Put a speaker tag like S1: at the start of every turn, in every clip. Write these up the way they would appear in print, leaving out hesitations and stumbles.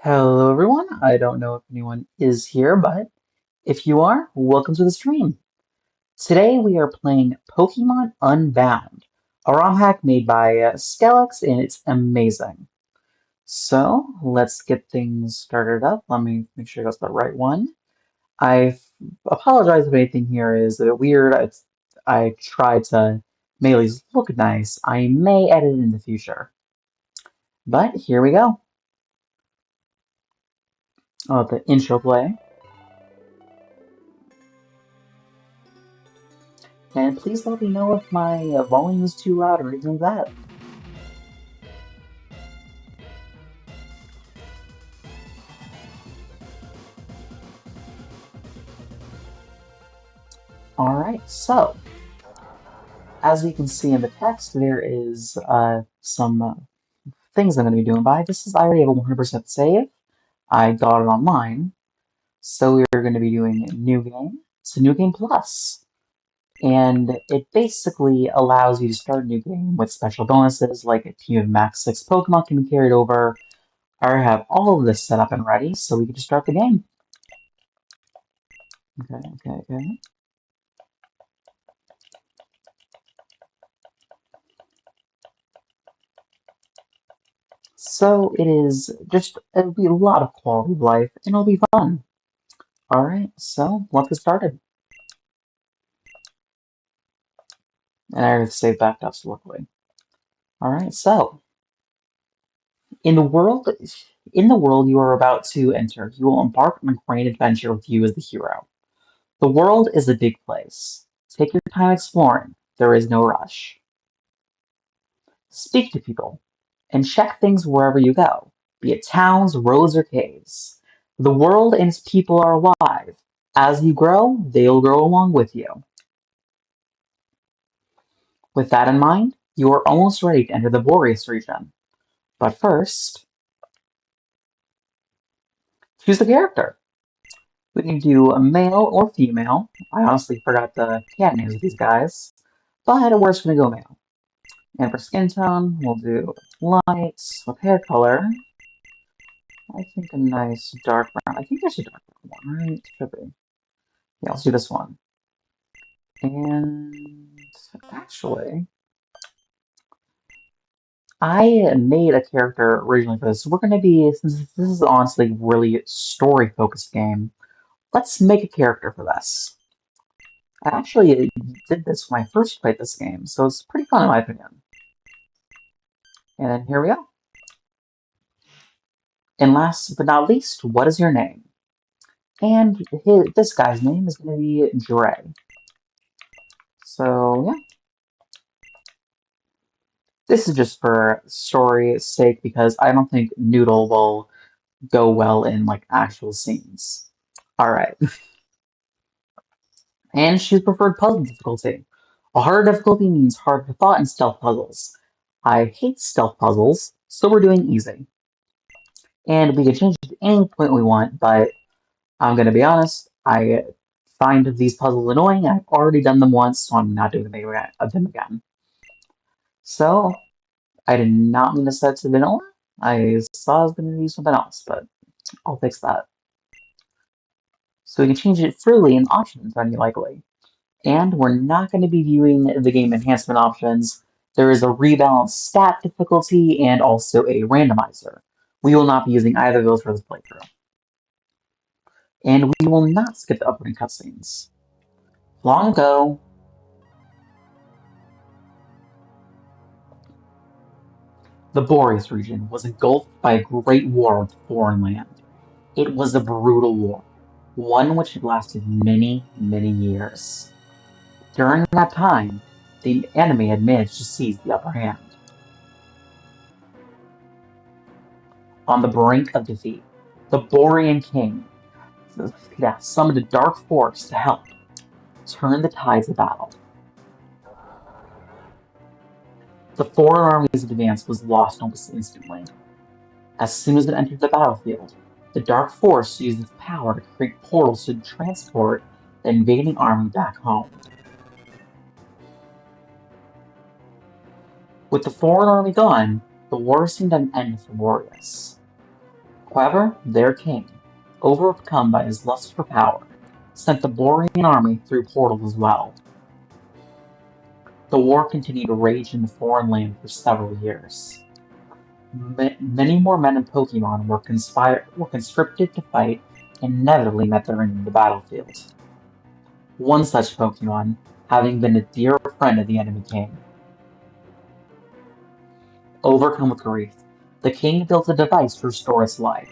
S1: Hello everyone. I don't know if anyone is here, but if you are, welcome to the stream. Today we are playing Pokemon Unbound, a ROM hack made by Skelex, and it's amazing. So let's get things started up. Let me make sure that's the right one. I apologize if anything here is a bit weird. I tried to make these look nice. I may edit in the future, but here we go. I'll let the intro play. And please let me know if my volume is too loud or anything like that. Alright, so, as you can see in the text, there is some things I'm going to be doing by. I already have a 100% save. I got it online. So we're going to be doing New Game. It's a New Game Plus. And it basically allows you to start a new game with special bonuses, like a team of max 6 Pokemon can be carried over. I already have all of this set up and ready, so we can just start the game. Okay. So it'll be a lot of quality of life, and it'll be fun. Alright, so let's get started. And I already saved backed up, so luckily. Alright, so, in the world, in the world you are about to enter, you will embark on a grand adventure with you as the hero. The world is a big place. Take your time exploring. There is no rush. Speak to people, and check things wherever you go, be it towns, roads, or caves. The world and its people are alive. As you grow, they'll grow along with you. With that in mind, you are almost ready to enter the Boreas region. But first, choose a character. We can do a male or female. I honestly forgot the cat names of these guys, but we're just going to go male. And for skin tone, we'll do light. With hair color, I think a nice dark brown. I think there's a dark brown one, right? Should be. Yeah, let's do this one. And actually, I made a character originally for this. So we're going to be, since this is honestly a really story-focused game, let's make a character for this. I actually did this when I first played this game, so it's pretty fun in my opinion. And then here we go. And last but not least, what is your name? And this guy's name is going to be Dre. So, yeah. This is just for story's sake because I don't think Noodle will go well in like actual scenes. Alright. And choose preferred puzzle difficulty. A harder difficulty means harder thought and stealth puzzles. I hate stealth puzzles, so we're doing easy. And we can change it at any point we want, but I'm gonna be honest, I find these puzzles annoying. I've already done them once, so I'm not doing them again. So, I did not mean to set it to vanilla. I saw I was gonna use something else, but I'll fix that. So we can change it freely in options when you likely. And we're not going to be viewing the game enhancement options. There is a rebalanced stat difficulty and also a randomizer. We will not be using either of those for this playthrough. And we will not skip the opening cutscenes. Long ago, the Boreas region was engulfed by a great war with foreign land. It was a brutal war, one which had lasted many, many years. During that time, the enemy had managed to seize the upper hand. On the brink of defeat, the Borean king summoned a dark force to help turn the tides of battle. The foreign army's advance was lost almost instantly. As soon as it entered the battlefield, the dark force used its power to create portals to transport the invading army back home. With the foreign army gone, the war seemed to end for Boreas. However, their king, overcome by his lust for power, sent the Borean army through portals as well. The war continued to rage in the foreign land for several years. Many more men and Pokemon were conscripted to fight and inevitably met their end in the battlefield. One such Pokemon having been a dear friend of the enemy king. Overcome with grief, the king built a device to restore its life,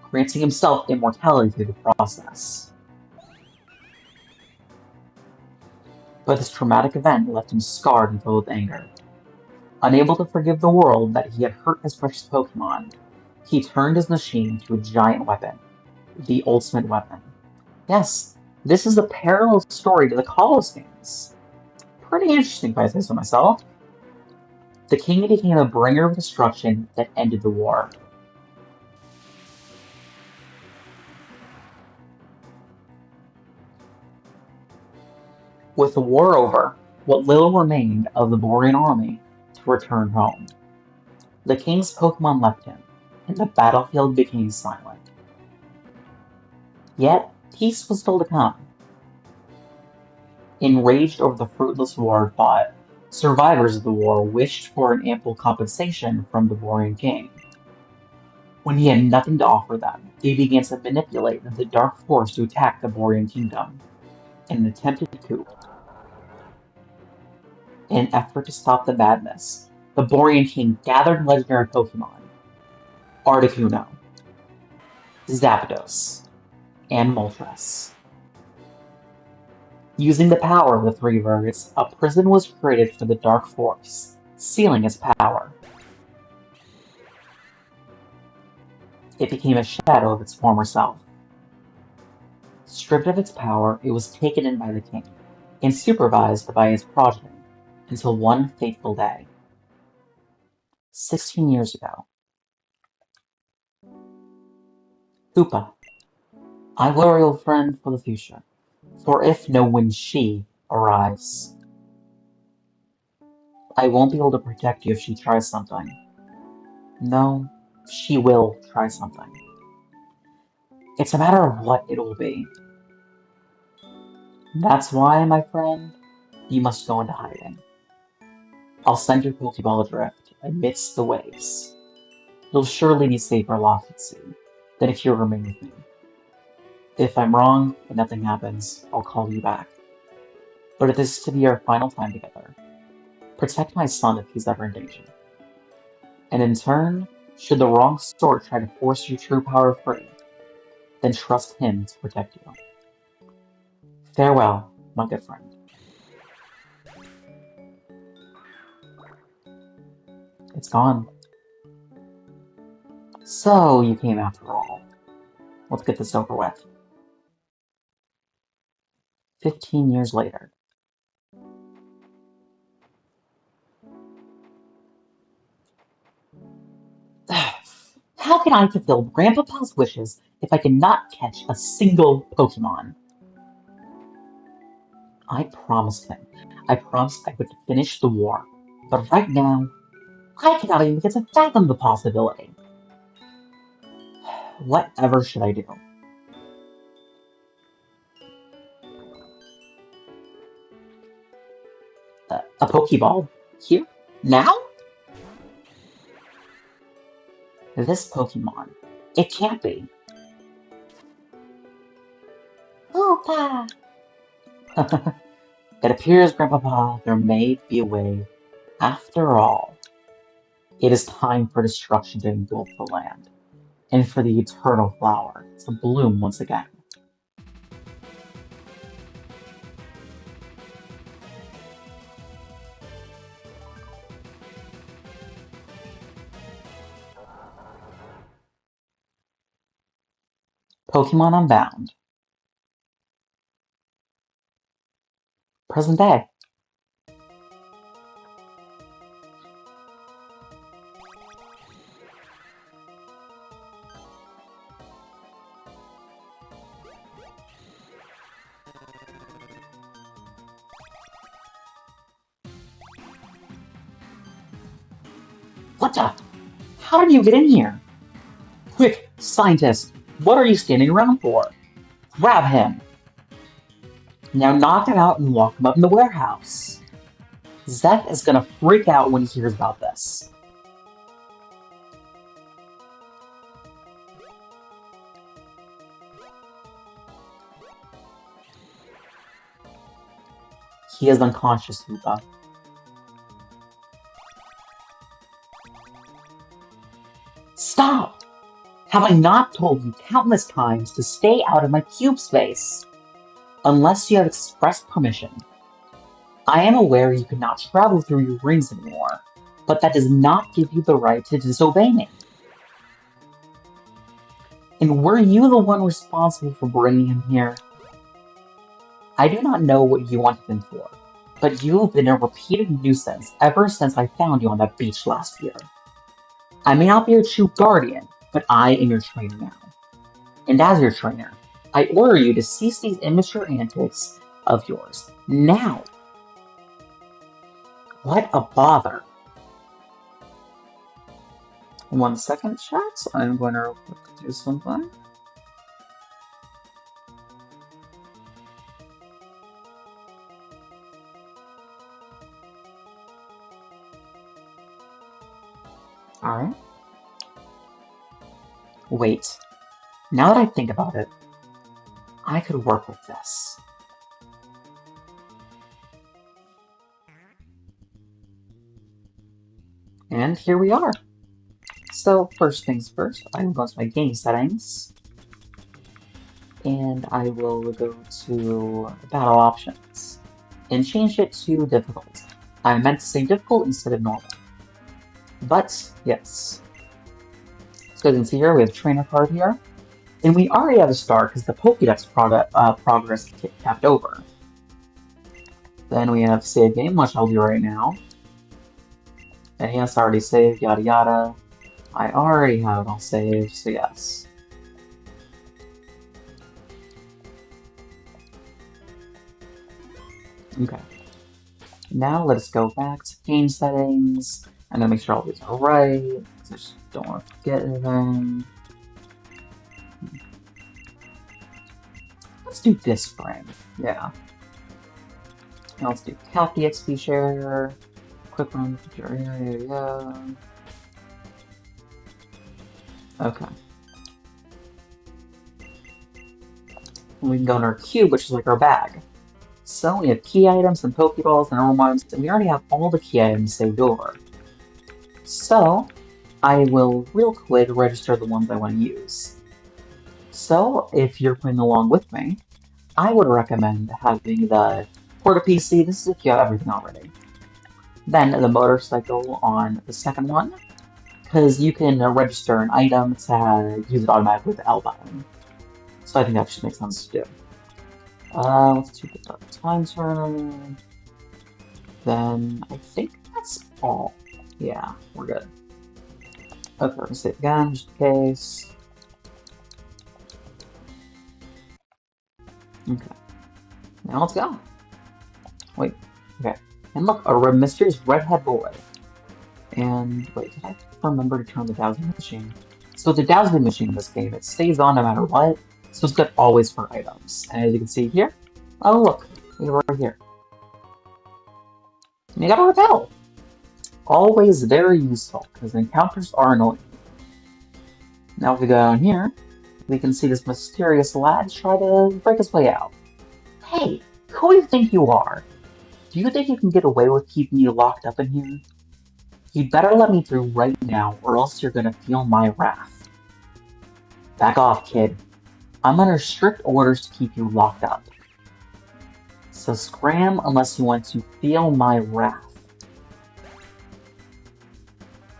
S1: granting himself immortality through the process. But this traumatic event left him scarred and filled with anger. Unable to forgive the world that he had hurt his precious Pokemon, he turned his machine into a giant weapon, the ultimate weapon. Yes, this is a parallel story to the Kalos games. Pretty interesting if I say so myself. The king became a bringer of destruction that ended the war. With the war over, what little remained of the Borean army to return home. The king's Pokemon left him, and the battlefield became silent. Yet, peace was still to come. Enraged over the fruitless war fought, survivors of the war wished for an ample compensation from the Borean king. When he had nothing to offer them, they began to manipulate the Dark Force to attack the Borean kingdom, in an attempted coup. In an effort to stop the madness, the Borean king gathered legendary Pokemon, Articuno, Zapdos, and Moltres. Using the power of the three birds, a prison was created for the Dark Force, sealing its power. It became a shadow of its former self. Stripped of its power, it was taken in by the king, and supervised by his progeny, until one fateful day. 16 years ago. Hoopa, I worry, old friend, for the future, for if no when she arrives, I won't be able to protect you if she tries something. No, she will try something. It's a matter of what it will be. That's why, my friend, you must go into hiding. I'll send your Pokeball adrift amidst the waves. You'll surely be safer aloft at sea than if you remain with me. If I'm wrong and nothing happens, I'll call you back. But if this is to be our final time together, protect my son if he's ever in danger. And in turn, should the wrong sort try to force your true power free, then trust him to protect you. Farewell, my good friend. It's gone. So you came after all. Let's get this over with. 15 years later. How can I fulfill Grandpapa's wishes if I cannot catch a single Pokemon? I promised him. I promised I would finish the war. But right now, I cannot even begin to fathom the possibility. Whatever should I do? A Pokeball? Here? Now? This Pokemon. It can't be. Hoopa! It appears, Grandpapa, there may be a way. After all, it is time for destruction to engulf the land, and for the eternal flower to bloom once again. Pokemon Unbound. Present day. What the? How did you get in here? Quick, Scientist, what are you standing around for? Grab him! Now knock him out and lock him up in the warehouse. Zeth is gonna freak out when he hears about this. He is unconscious, Luca. Stop! Have I not told you countless times to stay out of my cube space? Unless you have expressed permission. I am aware you cannot travel through your rings anymore, but that does not give you the right to disobey me. And were you the one responsible for bringing him here? I do not know what you wanted him for, but you have been a repeated nuisance ever since I found you on that beach last year. I may not be your true guardian, but I am your trainer now. And as your trainer, I order you to cease these immature antics of yours, now! What a bother! 1 second, chat. I'm going to do something. Alright. Wait. Now that I think about it, I could work with this. And here we are. So first things first, I will go to my game settings. And I will go to battle options. And change it to difficult. I meant to say difficult instead of normal. But, yes. So as you can see here, we have a trainer card here. And we already have a star because the Pokédex progress kept over. Then we have save game, which I'll do right now. And yes, I already saved, yada yada. I already have it all saved, so yes. Okay. Now let's go back to game settings. I'm gonna make sure all these are right, because I just don't want to forget anything. Let's do this frame, yeah. Now let's do count the XP share, quick run, yeah. Okay. And we can go in our cube, which is like our bag. So we have key items and Pokeballs and normal ones, and we already have all the key items saved over. So I will real quick register the ones I want to use. So if you're playing along with me, I would recommend having the Porta PC, this is if you have everything already. Then the motorcycle on the second one, because you can register an item to use it automatically with L button. So I think that just makes sense to do. Let's do the time turn. Then I think that's all. Yeah, we're good. Okay, we're gonna save again, just in case. Okay. Now let's go. Wait, okay. And look, a mysterious redhead boy. And wait, did I remember to turn the dowsing machine? So the dowsing machine in this game, it stays on no matter what, so it's good always for items. And as you can see here, oh look, we're right here. And you got a repel! Always very useful, because encounters are annoying. Now if we go down here, we can see this mysterious lad try to break his way out. Hey, who do you think you are? Do you think you can get away with keeping me locked up in here? You'd better let me through right now, or else you're gonna feel my wrath. Back off, kid. I'm under strict orders to keep you locked up. So scram unless you want to feel my wrath.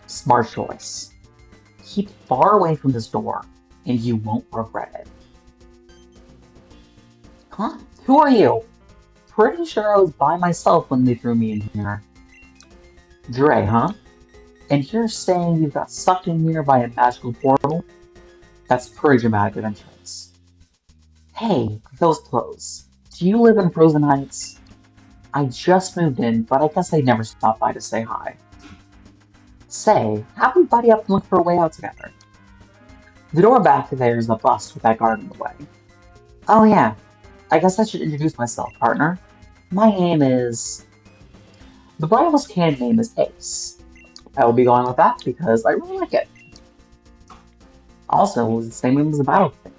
S1: Smart choice. Keep far away from this door, and you won't regret it. Huh? Who are you? Pretty sure I was by myself when they threw me in here. Dre, huh? And you're saying you got sucked in here by a magical portal? That's pretty dramatic of entrance. Hey, those clothes. Do you live in Frozen Heights? I just moved in, but I guess I'd never stop by to say hi. Say, how we buddy up and look for a way out together? The door back there is a bust with that guard in the way. Oh yeah, I guess I should introduce myself, partner. My name is... The rival's canon name is Ace. I will be going with that because I really like it. Also, it's the same name as the battle thing.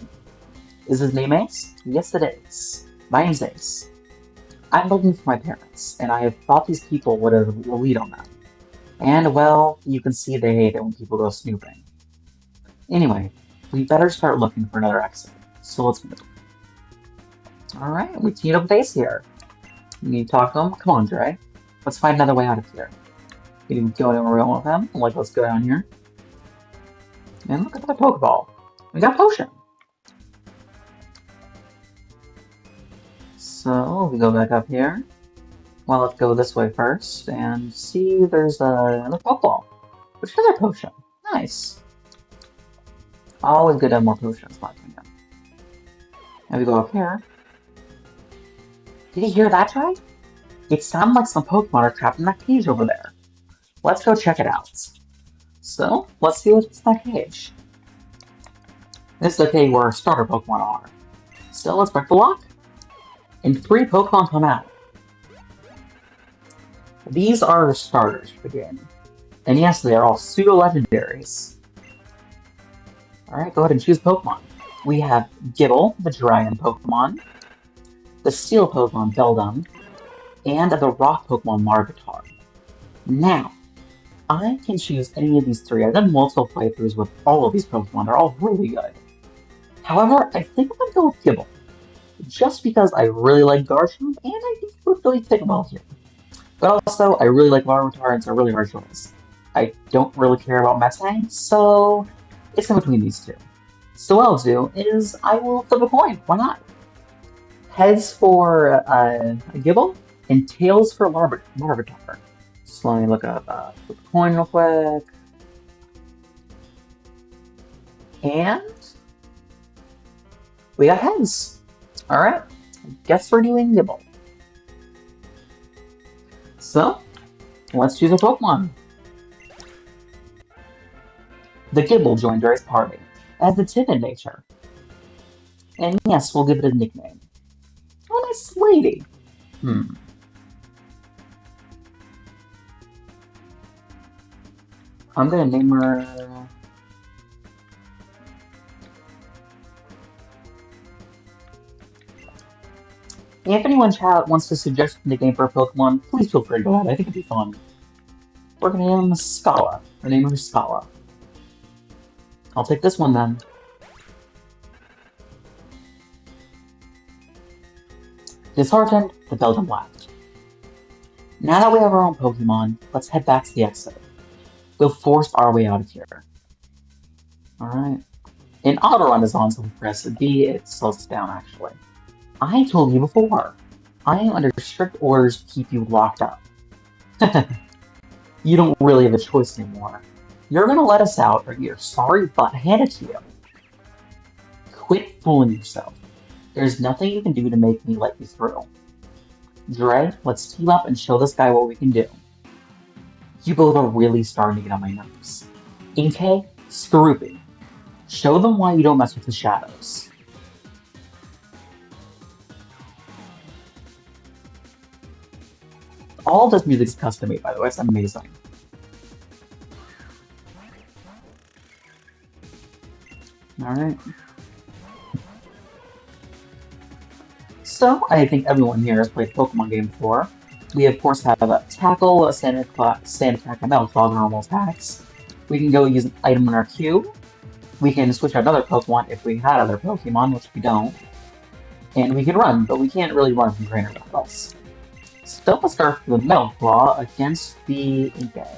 S1: Is his name Ace? Yes, it is. My name's Ace. I'm looking for my parents, and I thought these people would have a lead on them. And, well, you can see they hate it when people go snooping. Anyway, we better start looking for another exit. So let's move. Alright, we teamed up with Ace here. You need to talk to him? Come on, Dre. Let's find another way out of here. We can go anywhere we want with him. Like, let's go down here. And look at the Pokeball. We got a potion. So, we go back up here. Well, let's go this way first and see there's another Pokeball. Which is another potion. Nice. Always good to have more potions, in my opinion. And we go up here. Did you hear that, Dre? It sounded like some Pokemon are trapped in that cage over there. Let's go check it out. So, let's see what's in that cage. This is the cage where starter Pokemon are. So, let's break the lock. And 3 Pokemon come out. These are the starters for the game. And yes, they are all pseudo-legendaries. Alright, go ahead and choose Pokemon. We have Gible, the Dragon Pokemon, the Steel Pokemon Beldum, and the Rock Pokemon Marvitar. Now, I can choose any of these 3. I've done multiple playthroughs with all of these Pokemon. They're all really good. However, I think I'm going to go with Gible. Just because I really like Garchomp, and I think it would really fit well here. But also, I really like Marvitar, and it's a really hard choice. I don't really care about Metang, so it's in between these 2. So what I'll do is I will flip a coin. Why not? Heads for Gible, and tails for Marvitar. So let me look up flip a coin real quick. And we got heads. Alright, guess we're doing Gible. So, let's choose a Pokemon. The Gible joined Dre's party, as a timid nature. And yes, we'll give it a nickname. Oh, nice lady. I'm gonna name her... If anyone chat wants to suggest a nickname for a Pokemon, please feel free to go ahead. I think it'd be fun. We're gonna name him Scala. Her name is Scala. I'll take this one then. Disheartened, the Beldum laughed. Now that we have our own Pokemon, let's head back to the exit. We'll force our way out of here. Alright. An auto run is on, so we press B, it slows us down actually. I told you before, I am under strict orders to keep you locked up. You don't really have a choice anymore. You're gonna let us out or get your sorry butt handed to you. Quit fooling yourself. There's nothing you can do to make me let you through. Dre, let's team up and show this guy what we can do. You both are really starting to get on my nerves. Inkay, Skorupi. Show them why you don't mess with the shadows. All this music is custom made, by the way. It's amazing. Alright. So, I think everyone here has played a Pokemon game before. We, of course, have a Tackle, a Sand Attack, and Metal Claw normal attacks. We can go use an item in our queue. We can switch out another Pokemon if we had other Pokemon, which we don't. And we can run, but we can't really run from trainer battles. So let's start with Metal Claw against the Inkay.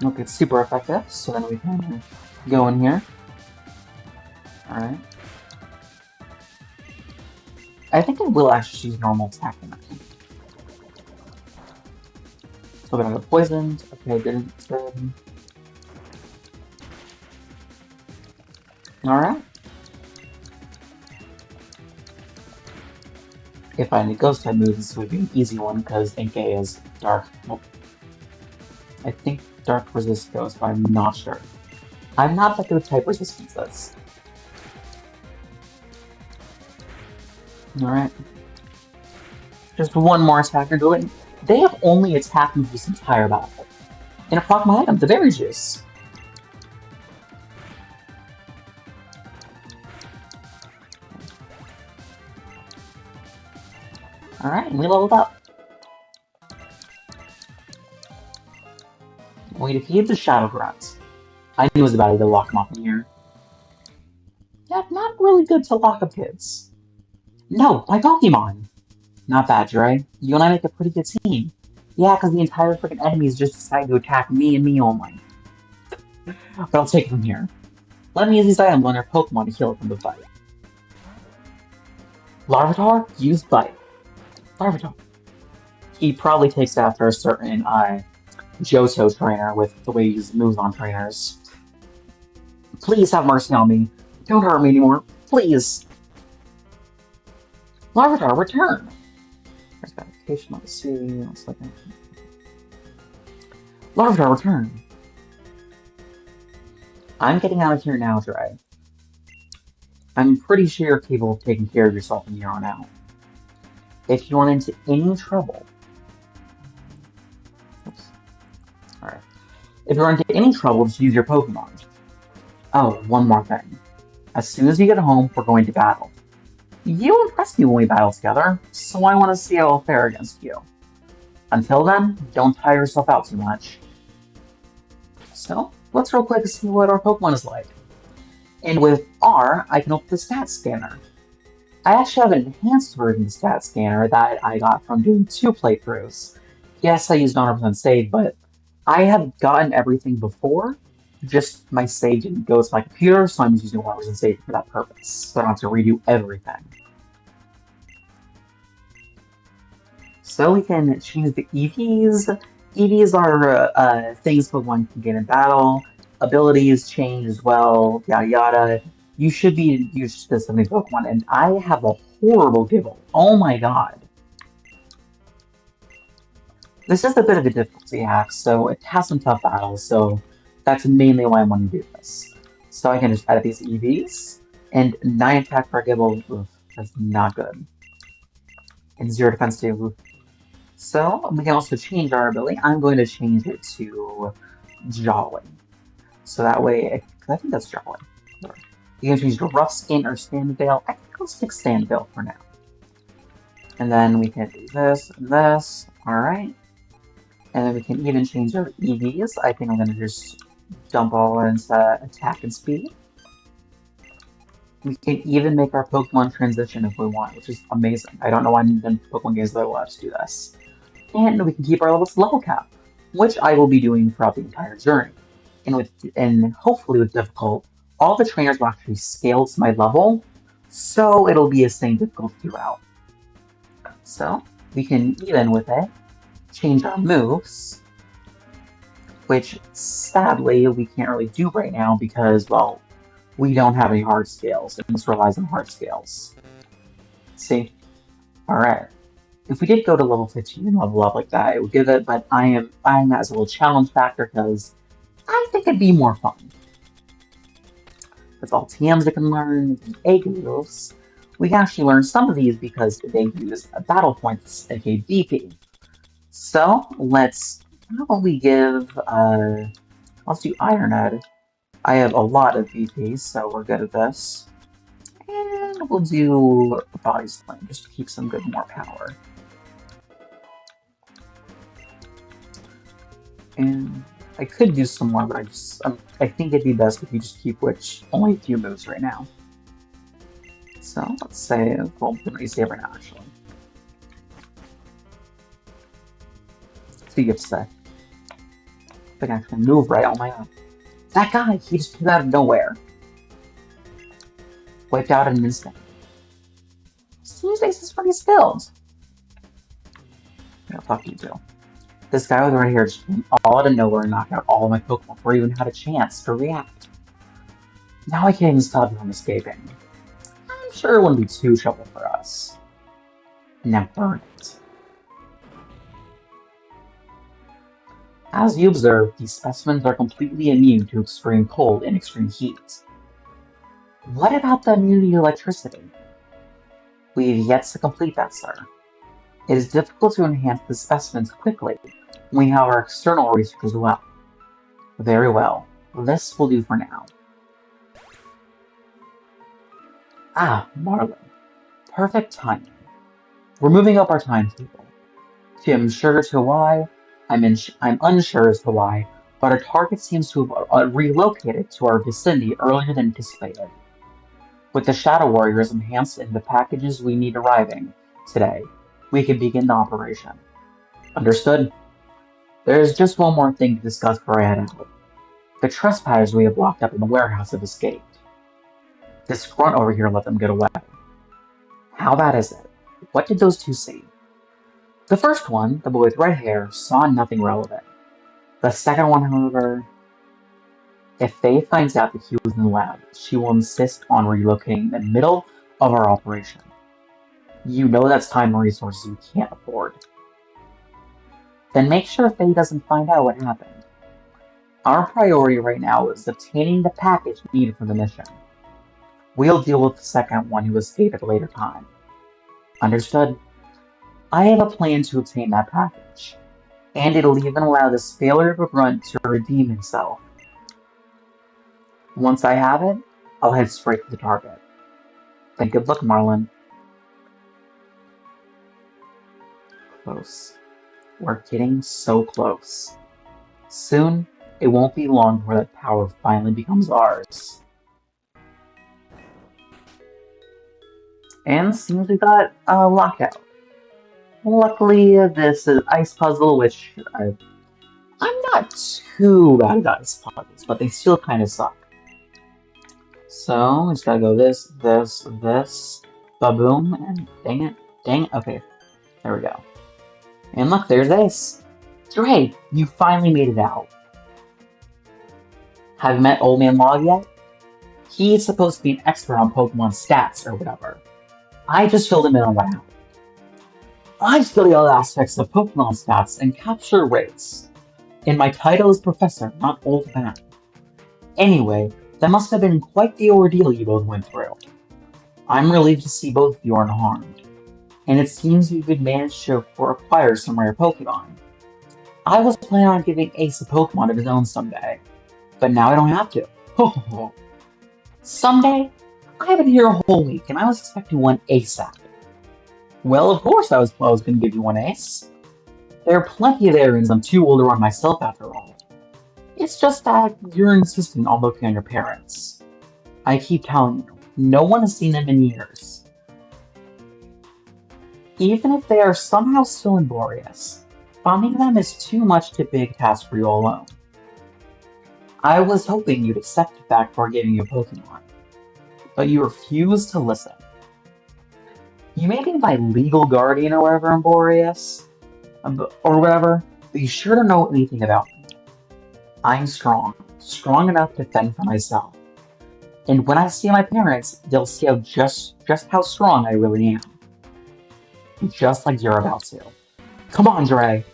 S1: Okay, it's super effective, so then we can go in here. Alright. I think I will actually use normal attack in that. So we're gonna go poisoned. Okay, didn't. Alright. If I had any ghost type moves, this would be an easy one because Inkay is dark. Well, I think dark resist ghost, but I'm not sure. I'm not that good with type resistances. Alright. Just one more attack into it. They have only attacked me this entire battle. And a proc my item, the berry juice. Alright, we leveled up. We defeated the Shadow Grunt. I knew it was about to lock him up in here. Yeah, not really good to lock up kids. No, my Pokemon! Not bad, Dre. You and I make a pretty good team. Yeah, because the entire freaking enemies just decided to attack me and me only. But I'll take it from here. Let me use these items on their Pokemon to heal it from the bite. Larvitar, use Bite. Larvitar. He probably takes after a certain Johto trainer with the way he uses moves on trainers. Please have mercy on me. Don't hurt me anymore. Please. Larvitar, return. There's verification. Let's see. Let's look at Larvitar, return. I'm getting out of here now, Dre. I'm pretty sure you're capable of taking care of yourself from here on out. If you run into any trouble... Oops. Alright. If you run into any trouble, just use your Pokemon. Oh, one more thing. As soon as you get home, we're going to battle. You impressed me when we battle together, so I want to see how I'll fare against you. Until then, don't tire yourself out too much. So, let's real quick see what our Pokemon is like. And with R, I can open the stat scanner. I actually have an enhanced version of the stat scanner that I got from doing 2 playthroughs. Yes, I used 100% save, but I have gotten everything before. Just my save didn't go to my computer, so I'm using 100% save for that purpose. So I don't have to redo everything. So we can change the EVs. EVs are things Pokemon can get in battle. Abilities change as well, yada yada. You should be used to something Pokemon, and I have a horrible giggle. Oh my god. This is a bit of a difficulty hack, so it has some tough battles, so that's mainly why I want to do this. So I can just edit these EVs, and 9 attack per Gibble, oof, that's not good. And 0 defense too, oof. So we can also change our ability. I'm going to change it to Jolly. So that way, I think that's Jolly. You can change to Rough Skin or Standveil. I think I'll stick Standveil for now. And then we can do this and this. Alright. And then we can even change our EVs. I think I'm going to just dump all into attack and speed. We can even make our Pokemon transition if we want, which is amazing. I don't know why in Pokemon games that will let us do this. And we can keep our level cap, which I will be doing throughout the entire journey. And hopefully with difficult, all the trainers will actually scale to my level, so it'll be the same difficulty throughout. So we can even with it change our moves, which sadly we can't really do right now because, well, we don't have any hard scales, and this relies on hard scales. See? Alright. If we did go to level 15 and level up like that, it would give it, but I am buying that as a little challenge factor because I think it'd be more fun. With all TMs I can learn, the egg moves, we can actually learn some of these because they use battle points, aka BP. So, let's probably give, let's do Iron Head. I have a lot of BP, so we're good at this. And we'll do Body Slam, just to keep some good more power. And I could do some more, but I think it'd be best if you just keep only a few moves right now. So let's say, well, we can save right now actually. So you get to say. I can actually move right on my own. That guy, he just came out of nowhere. Wiped out in an instant. Seems like this is pretty skilled. Yeah, fuck you too. This guy over right here just came all out of nowhere and knocked out all of my Pokemon before I even had a chance to react. Now I can't even stop you from escaping. I'm sure it wouldn't be too trouble for us. Now burn it. As you observe, these specimens are completely immune to extreme cold and extreme heat. What about the immunity to electricity? We've yet to complete that, sir. It is difficult to enhance the specimens quickly when we have our external research as well. Very well. This will do for now. Ah, Marlin. Perfect timing. We're moving up our timetable. I'm unsure as to why, I'm unsure as to why, but our target seems to have relocated to our vicinity earlier than anticipated. With the Shadow Warriors enhanced and the packages we need arriving today, we can begin the operation. Understood? There's just one more thing to discuss before I head out. The trespassers we have locked up in the warehouse have escaped. This grunt over here let them get away. How bad is it? What did those two see? The first one, the boy with red hair, saw nothing relevant. The second one, however, if Faye finds out that he was in the lab, she will insist on relocating in the middle of our operation. You know that's time and resources you can't afford. Then make sure Faye doesn't find out what happened. Our priority right now is obtaining the package needed for the mission. We'll deal with the second one who escaped at a later time. Understood? I have a plan to obtain that package, and it'll even allow this failure of a grunt to redeem himself. Once I have it, I'll head straight to the target. Then good luck, Marlin. Close. We're getting so close. Soon, it won't be long before that power finally becomes ours. And seems we got a lockout. Luckily, this is ice puzzle, which I'm not too bad at ice puzzles, but they still kind of suck. So, we just gotta go this, ba-boom, and dang it, okay, there we go. And look, there's Ace. Great, you finally made it out. Have you met Old Man Log yet? He's supposed to be an expert on Pokemon stats or whatever. I just filled him in on what happened. I study all aspects of Pokemon stats and capture rates. And my title is Professor, not Old Man. Anyway, that must have been quite the ordeal you both went through. I'm relieved to see both of you are unharmed. And it seems you could manage to acquire some rare Pokemon. I was planning on giving Ace a Pokemon of his own someday, but now I don't have to. Someday? I've been here a whole week and I was expecting one ASAP. Well, of course I was going to give you one, Ace. There are plenty of errands I'm too old to run myself after all. It's just that you're insistent on looking on your parents. I keep telling you, no one has seen them in years. Even if they are somehow still in Boreas, finding them is too much to big task for you all alone. I was hoping you'd accept the fact for giving you a Pokemon, but you refused to listen. You may be my legal guardian or whatever in Boreas, or whatever, but you sure don't know anything about me. I'm strong enough to fend for myself. And when I see my parents, they'll see just how strong I really am. Just like you're about to. Come on, Dre.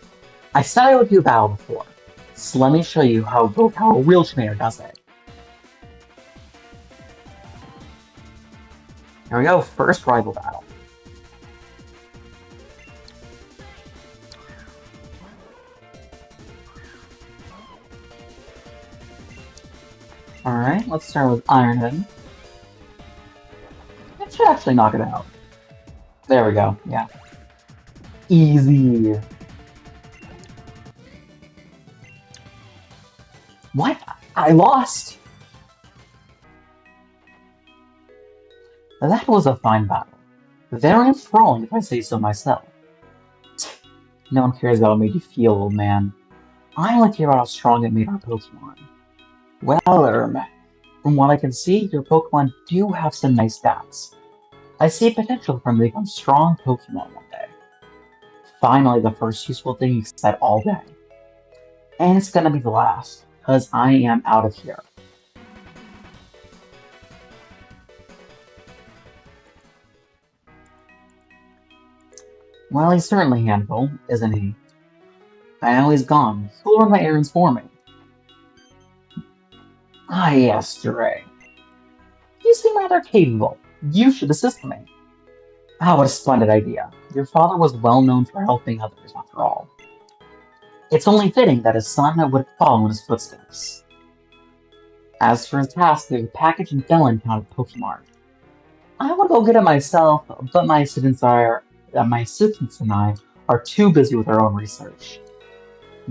S1: I said I would do battle before, so let me show you how a real trainer does it. Here we go, first rival battle. Alright, let's start with Ironhead. It should actually knock it out. There we go, yeah. Easy. What? I lost? That was a fine battle. Very enthralling, if I say so myself. No one cares about how it made you feel, old man. I want to hear about how strong it made our Pokemon. Well, from what I can see, your Pokemon do have some nice stats. I see potential for them to become strong Pokemon one day. Finally, the first useful thing you said all day. And it's gonna be the last, because I am out of here. Well, he's certainly a handful, isn't he? I know he's gone. He'll run my errands for me. Ah, yes, Dre. You seem rather capable. You should assist me. Ah, what a splendid idea. Your father was well known for helping others, after all. It's only fitting that his son would follow in his footsteps. As for his task, there's a package in Bellin town of Pokemon. I would go get it myself, but my assistants and I are too busy with our own research.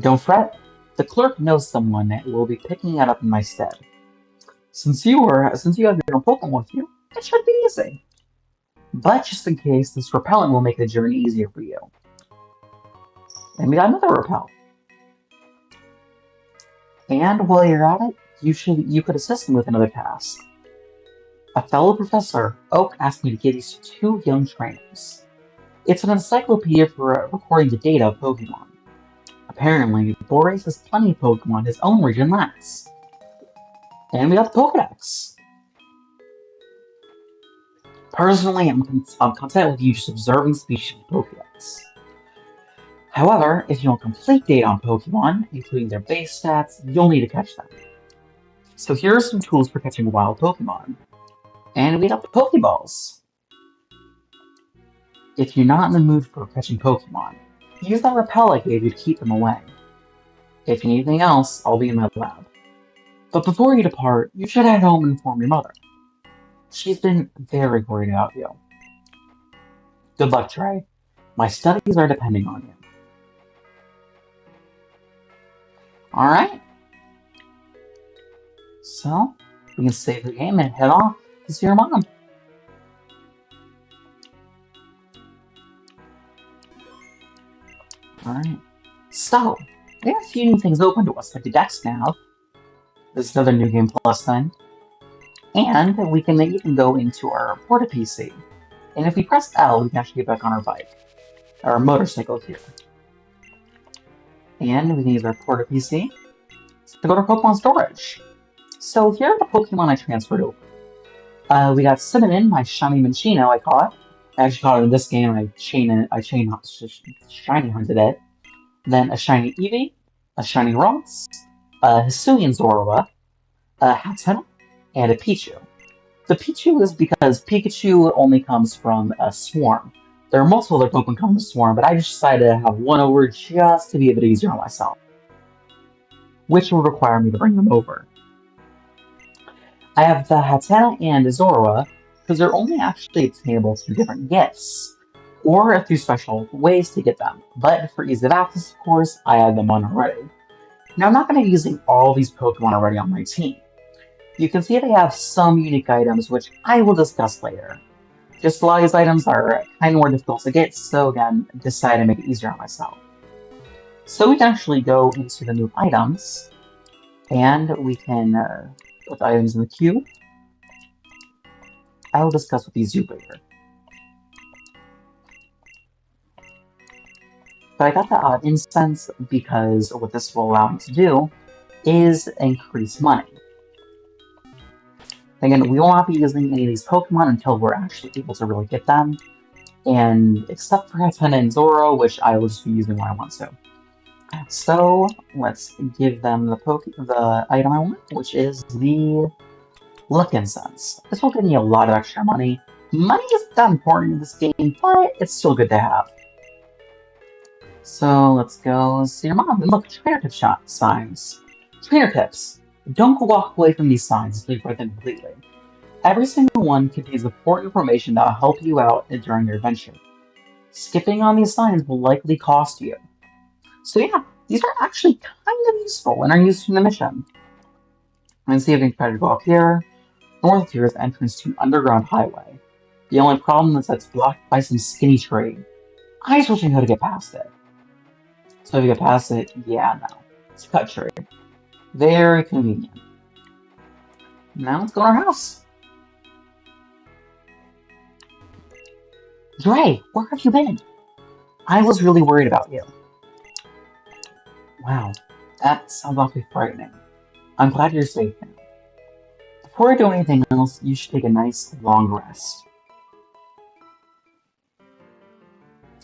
S1: Don't fret. The clerk knows someone that will be picking it up in my stead. Since you have your own Pokemon with you, it should be easy. But just in case, this repellent will make the journey easier for you. And we got another repel. And while you're at it, you could assist me with another task. A fellow professor, Oak, asked me to give these to two young trainers. It's an encyclopedia for recording the data of Pokemon. Apparently, Boris has plenty of Pokemon his own region lacks. And we got the Pokedex. Personally, I'm content with you just observing species in Pokedex. However, if you want complete data on Pokemon, including their base stats, you'll need to catch them. So here are some tools for catching wild Pokemon. And we got the Pokeballs. If you're not in the mood for catching Pokemon, use that repel I gave you to keep them away. If you need anything else, I'll be in my lab. But before you depart, you should head home and inform your mother. She's been very worried about you. Good luck, Trey. My studies are depending on you. Alright. So, we can save the game and head off to see your mom. Alright. So, we have a few new things open to us, like the Dex now. This is another New Game Plus thing. And we can even go into our Porta PC. And if we press L, we can actually get back on our bike. Our motorcycle here. And we can use our Porta PC to go to Pokemon Storage. So here are the Pokemon I transferred over. We got Cinnamon, my shiny Minccino I caught. I actually caught it in this game, and I shiny hunted it. Then a shiny Eevee, a shiny Ross, a Hisuian Zorua, a Hatenna, and a Pichu. The Pichu is because Pikachu only comes from a swarm. There are multiple other Pokemon come from a swarm, but I just decided to have one over just to be a bit easier on myself, which will require me to bring them over. I have the Hatenna and Zorua because they're only actually attainable through different gifts, or through special ways to get them. But for ease of access, of course, I have them on already. Now, I'm not going to be using all these Pokemon already on my team. You can see they have some unique items, which I will discuss later. Just a lot of these items are kind of more difficult to get, so again, decided to make it easier on myself. So we can actually go into the new items, and we can put the items in the queue. I will discuss with these later. But I got the incense because what this will allow me to do is increase money. Again, we will not be using any of these Pokemon until we're actually able to really get them. And except for Hatenna and Zoro, which I will just be using when I want to. So let's give them the item I want, which is the Luck Incense. This will give me a lot of extra money. Money isn't that important in this game, but it's still good to have. So let's go see your mom. And look, trainer tip signs. Trainer tips. Don't walk away from these signs until you've read them completely. Every single one contains important information that will help you out during your adventure. Skipping on these signs will likely cost you. So yeah, these are actually kind of useful and are used in the mission. Let's see if we can try to go up here. North of here is the entrance to Underground Highway. The only problem is that it's blocked by some skinny tree. I just wish I could get past it. So if you get past it, yeah, no. It's a cut tree. Very convenient. Now let's go to our house. Dre, where have you been? I was really worried about you. Wow, that sounds awfully frightening. I'm glad you're safe now. Before I do anything else, you should take a nice long rest.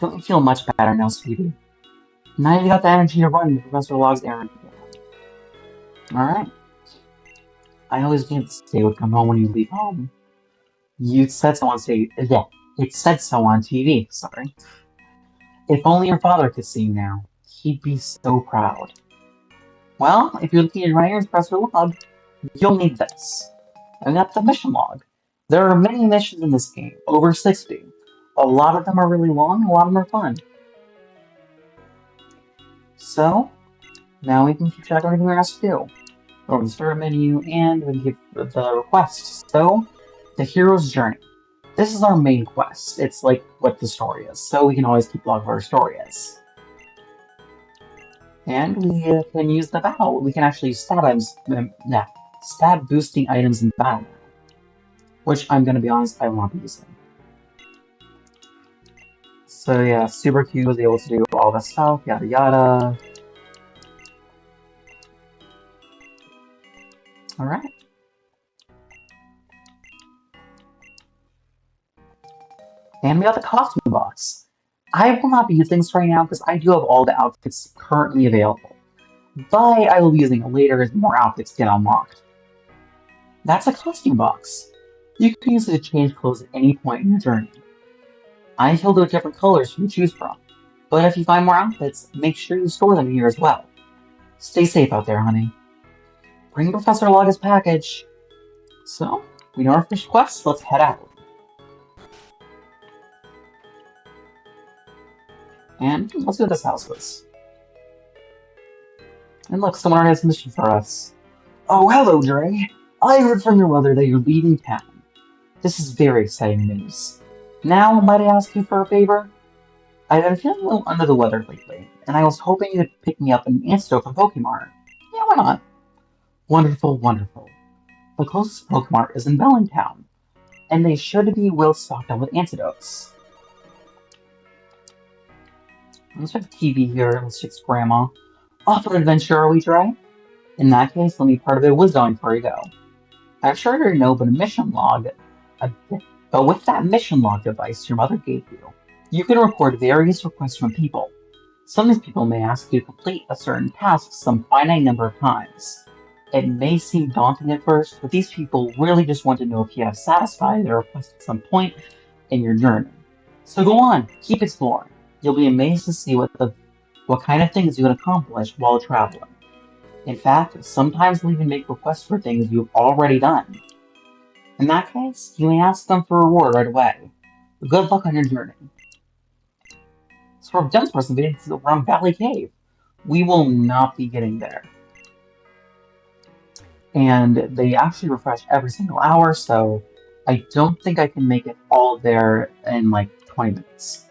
S1: Don't you feel much better now, sweetie? Now you got the energy to run to Professor Log's errand again. Alright. I always knew this day would come home when you leave home. You said so on stage. Yeah, it said so on TV, sorry. If only your father could see you now. He'd be so proud. Well, if you're looking at your ears, Professor Log, you'll need this. I got the mission log. There are many missions in this game, over 60. A lot of them are really long, a lot of them are fun. So, now we can keep track of everything we're asked to do. Go to the start menu, and we can give the request. So, the hero's journey. This is our main quest. It's like what the story is, so we can always keep log of our story is. And we can use the battle. We can actually use stab boosting items in battle now. Which, I'm gonna be honest, I will not be using. So yeah, Super Q was able to do all this stuff, yada yada. Alright. And we got the costume box. I will not be using this right now because I do have all the outfits currently available. But I will be using it later as more outfits get unlocked. That's a costume box. You can use it to change clothes at any point in your journey. I filled out different colors for you to choose from. But if you find more outfits, make sure you store them here as well. Stay safe out there, honey. Bring Professor Log his package. So, we know our first quest, let's head out. And let's see what this house was. And look, someone already has a mission for us. Oh, hello, Dre. I heard from your mother that you're leaving town. This is very exciting news. Now, might I ask you for a favor? I've been feeling a little under the weather lately, and I was hoping you could pick me up an antidote from Pokemart. Yeah, why not? Wonderful, wonderful. The closest Pokemart is in Bellintown, and they should be well stocked up with antidotes. Let's check the TV here. Let's check Grandma. Off on an adventure, are we, Dre? In that case, let me part of it wisdom before you go. I'm sure you know, but but with that mission log device your mother gave you, you can record various requests from people. Some of these people may ask you to complete a certain task some finite number of times. It may seem daunting at first, but these people really just want to know if you have satisfied their request at some point in your journey. So go on, keep exploring. You'll be amazed to see what kind of things you can accomplish while traveling. In fact, sometimes they'll even make requests for things you've already done. In that case, you may ask them for a reward right away. Good luck on your journey. So we're done for some videos around Valley Cave. We will not be getting there. And they actually refresh every single hour, so I don't think I can make it all there in like 20 minutes.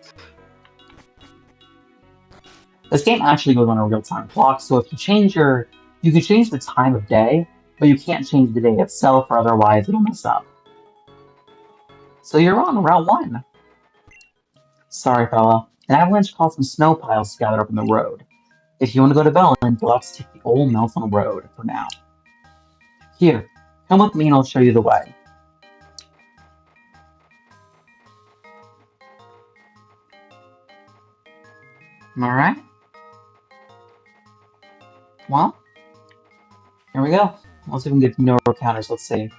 S1: This game actually goes on a real-time clock, so if you can change the time of day, but you can't change the day itself, or otherwise it'll mess up. So you're on Route 1. Sorry, fella. An avalanche caused some snow piles to gather up in the road. If you want to go to Bellin, you'll have to take the old Melton Road for now. Here, come with me and I'll show you the way. Alright? Well, here we go. Let's see if we can get no counters. Let's see.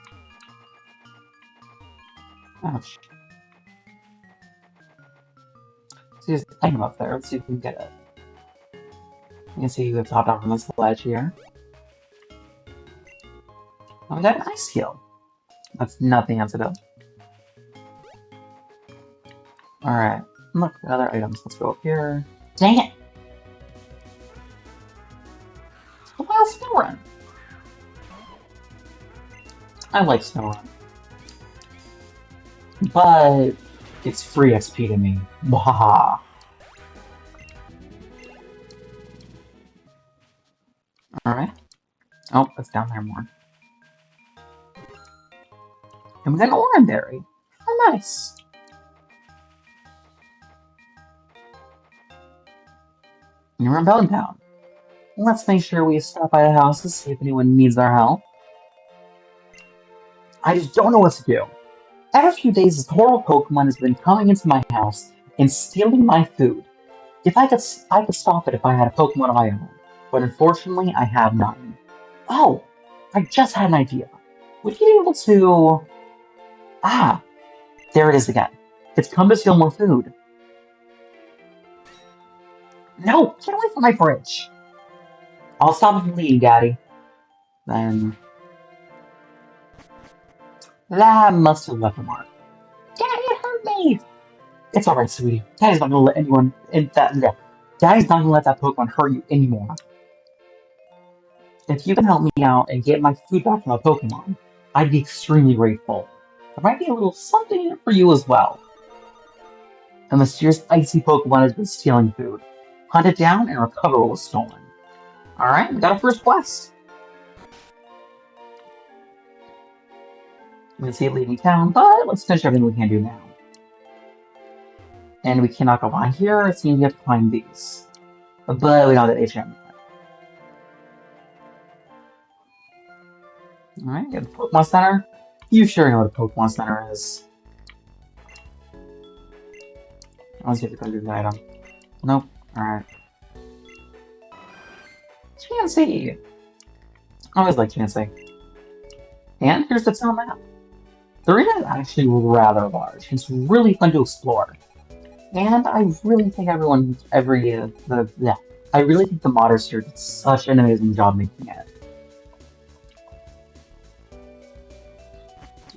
S1: Ouch. See, there's an item up there. Let's see if we can get it. You can see you have to hop down from this ledge here. Oh, we got an ice heal. That's nothing antidote. Alright. Look, other items. Let's go up here. Dang it! A wild snow run. I like snow run. But it's free XP to me. Wahaha. Alright. Oh, it's down there more. And we got an Oranberry. Oh, nice. And we're in Bellintown. Let's make sure we stop by the house to see if anyone needs our help. I just don't know what to do. Every few days, this horrible Pokemon has been coming into my house and stealing my food. If I could stop it if I had a Pokemon of my own, but unfortunately I have none. Oh, I just had an idea. Would you be able to... Ah, there it is again. It's come to steal more food. No, get away from my fridge. I'll stop it from eating, Daddy. Then... That must have left a mark. Daddy, it hurt me! It's alright, sweetie. Daddy's not gonna let anyone in that... Yeah. Daddy's not gonna let that Pokemon hurt you anymore. If you can help me out and get my food back from a Pokemon, I'd be extremely grateful. There might be a little something in it for you as well. A mysterious icy Pokemon has been stealing food. Hunt it down and recover what was stolen. Alright, we got our first quest. We can see it leaving town, but let's finish everything we can do now. And we cannot go by here, it seems we have to climb these. But we don't have that HM. Alright, get the Pokemon Center. You sure know what a Pokemon Center is. Let's get the go do the item. Nope. Alright. Chansey! I always like Chansey. And here's the town map. The arena is actually rather large. It's really fun to explore. And I really think I really think the modders here did such an amazing job making it.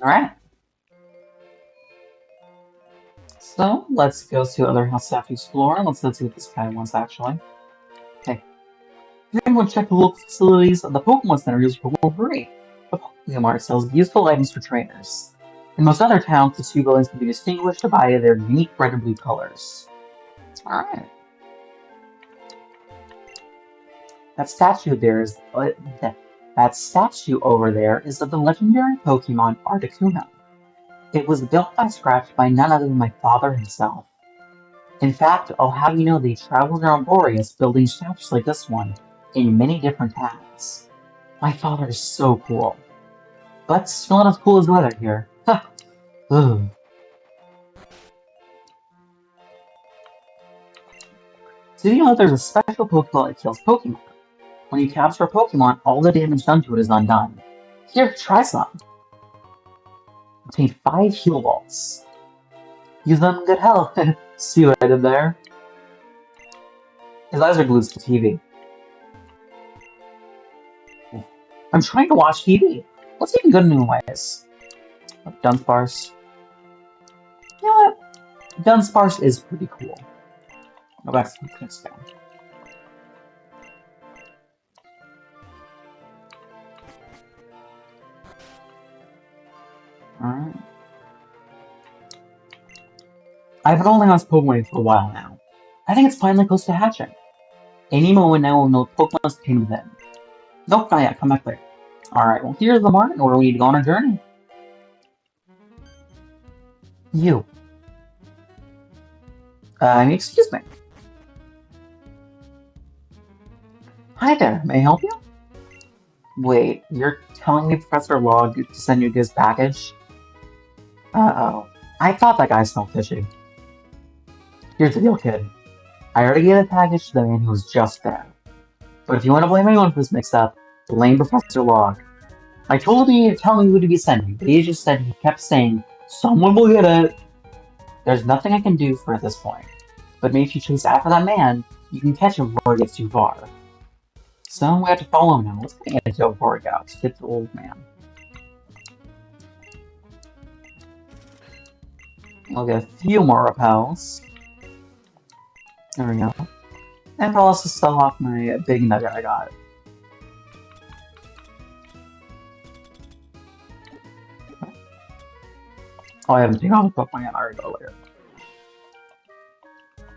S1: Alright. So, let's go to other house staff to explore. Let's see what this guy wants, actually. Okay. If anyone check the local facilities, the Pokemon Center uses Pokemon free. The Pokemon Mart sells useful items for trainers. In most other towns, the two buildings can be distinguished by their unique red and blue colors. Alright. That statue there is... that statue over there is of the legendary Pokemon Articuno. It was built by scratch by none other than my father himself. In fact, I'll have you know they traveled around Boreas building statues like this one in many different towns. My father is so cool. But still not as cool as weather here. Ha! Ugh. So you know that there's a special Pokeball that kills Pokemon. When you capture a Pokemon, all the damage done to it is undone. Here, try some. Obtain 5 heal balls. Use them in good health. See what I did there? His eyes are glued to TV. I'm trying to watch TV. What's even good in ways? Dunsparce. You know what? Dunsparce is pretty cool. Go back to the next down. Alright. I've been holding on to Pokemon for a while now. I think it's finally close to hatching. Any moment now we'll know Pokemon's contained within. Nope, not yet. Come back later. Alright, well here's the market where we need to go on our journey. You. Excuse me. Hi there, may I help you? Wait, you're telling me Professor Log to send you this package? Uh-oh. I thought that guy smelled fishy. Here's the deal, kid. I already gave the package to the man who was just there. But if you want to blame anyone for this mix-up, blame Professor Log. I told him to tell me who to be sending, but he just said he kept saying, someone will get it. There's nothing I can do for at this point. But maybe if you chase after that man, you can catch him before he gets too far. So we have to follow him now. Let's get into it before we go. Let's get the old man. I'll get a few more repels. There we go. And I'll also sell off my big nugget I got. Oh, I haven't taken off the Pokemon yet. I already go later.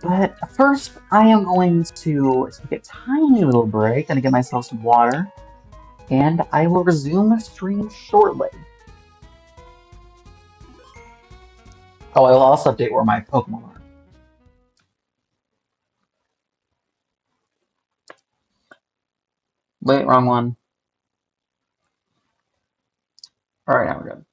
S1: But first, I am going to take a tiny little break and get myself some water. And I will resume the stream shortly. Oh, I will also update where my Pokemon are. Wait, wrong one. Alright, now we're good.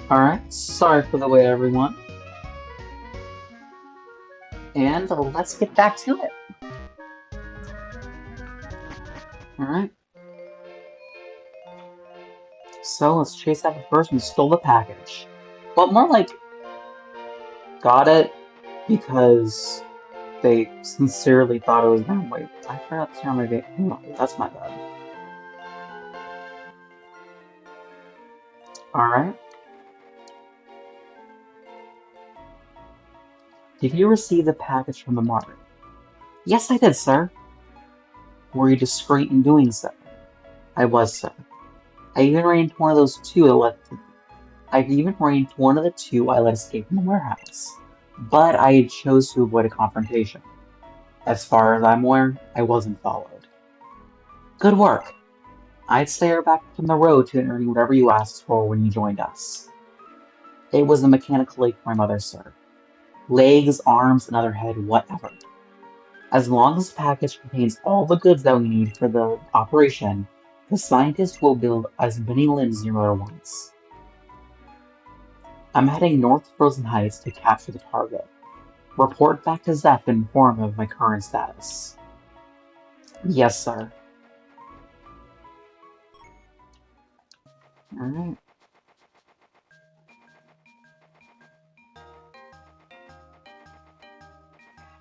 S1: Alright, sorry for the wait, everyone. And let's get back to it. Alright. So let's chase after the person who stole the package. But more like, got it because they sincerely thought it was them. Wait, I forgot to turn my game. No, that's my bad. Alright. Did you receive the package from the market? Yes, I did, sir. Were you discreet in doing so? I was, sir. I even arranged one of those two I even arranged one of the two I let escape from the warehouse. But I chose to avoid a confrontation. As far as I'm aware, I wasn't followed. Good work. I'd stay her back from the road to earn whatever you asked for when you joined us. It was a mechanical leg for my mother, sir. Legs, arms, another head, whatever. As long as the package contains all the goods that we need for the operation, the scientists will build as many limbs as your mother wants. I'm heading north Frozen Heights to capture the target. Report back to Zeph and inform him of my current status. Yes, sir. Alright.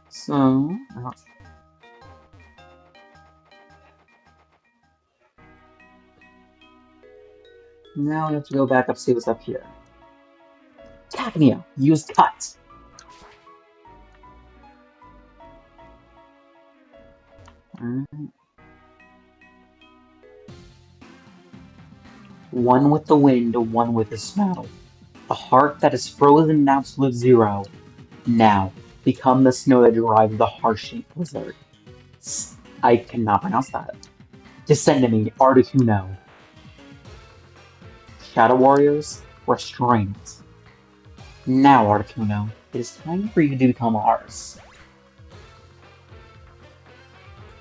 S1: So, now we have to go back up, see what's up here. Cacnea, use cut. Alright. One with the wind, one with the snow. A heart that is frozen in absolute zero. Now, become the snow that drives the harsh-shaped blizzard. I cannot pronounce that. Descend to me, Articuno. Shadow Warriors, restrain it. Now, Articuno, it is time for you to become ours.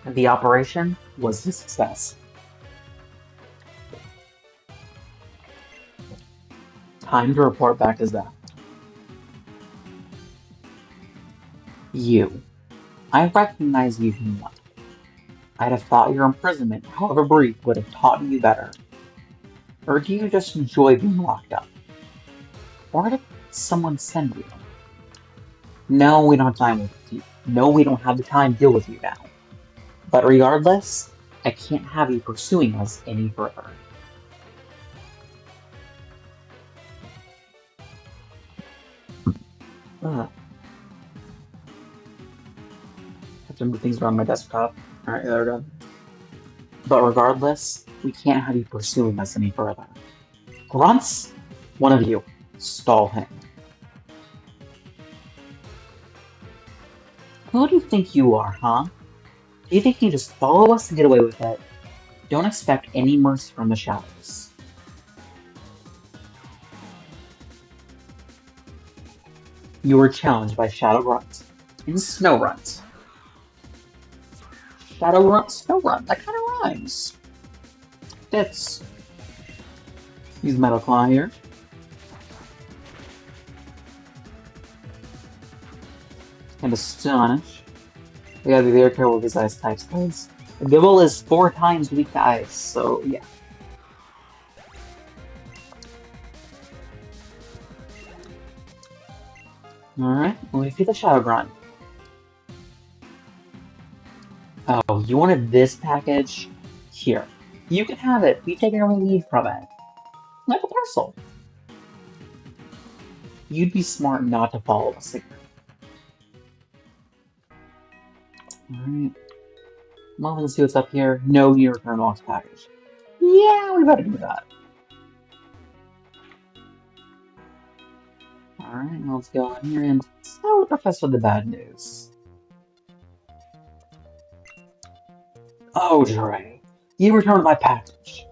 S1: The operation was a success. Time to report back to Zeph. You. I recognize you from one. I'd have thought your imprisonment, however brief, would have taught you better. Or do you just enjoy being locked up? Or did someone send you? No, we don't have time with you. No, we don't have the time to deal with you now. But regardless, I can't have you pursuing us any further. Have to move things around my desktop. Alright, there we go. But regardless, we can't have you pursuing us any further. Grunts? One of you. Stall him. Who do you think you are, huh? Do you think you just follow us and get away with it? Don't expect any mercy from the shadows. You were challenged by Shadow Grunt and Snow Runt. Shadow Grunt, Snow Runt, that kind of rhymes. Fits. Use Metal Claw here. and Astonish. We gotta be very careful with these ice types, because Gibble is 4 times weak to ice, so yeah. Alright, let me feed the Shadow Grunt. Oh, you wanted this package? Here. You can have it. We've taken our lead from it. Like a parcel. You'd be smart not to follow us again. Alright. Well, let's see what's up here. No new return box package. Yeah, we better do that. Alright, let's go in here and tell the professor the bad news. Oh, Dre. You returned my package.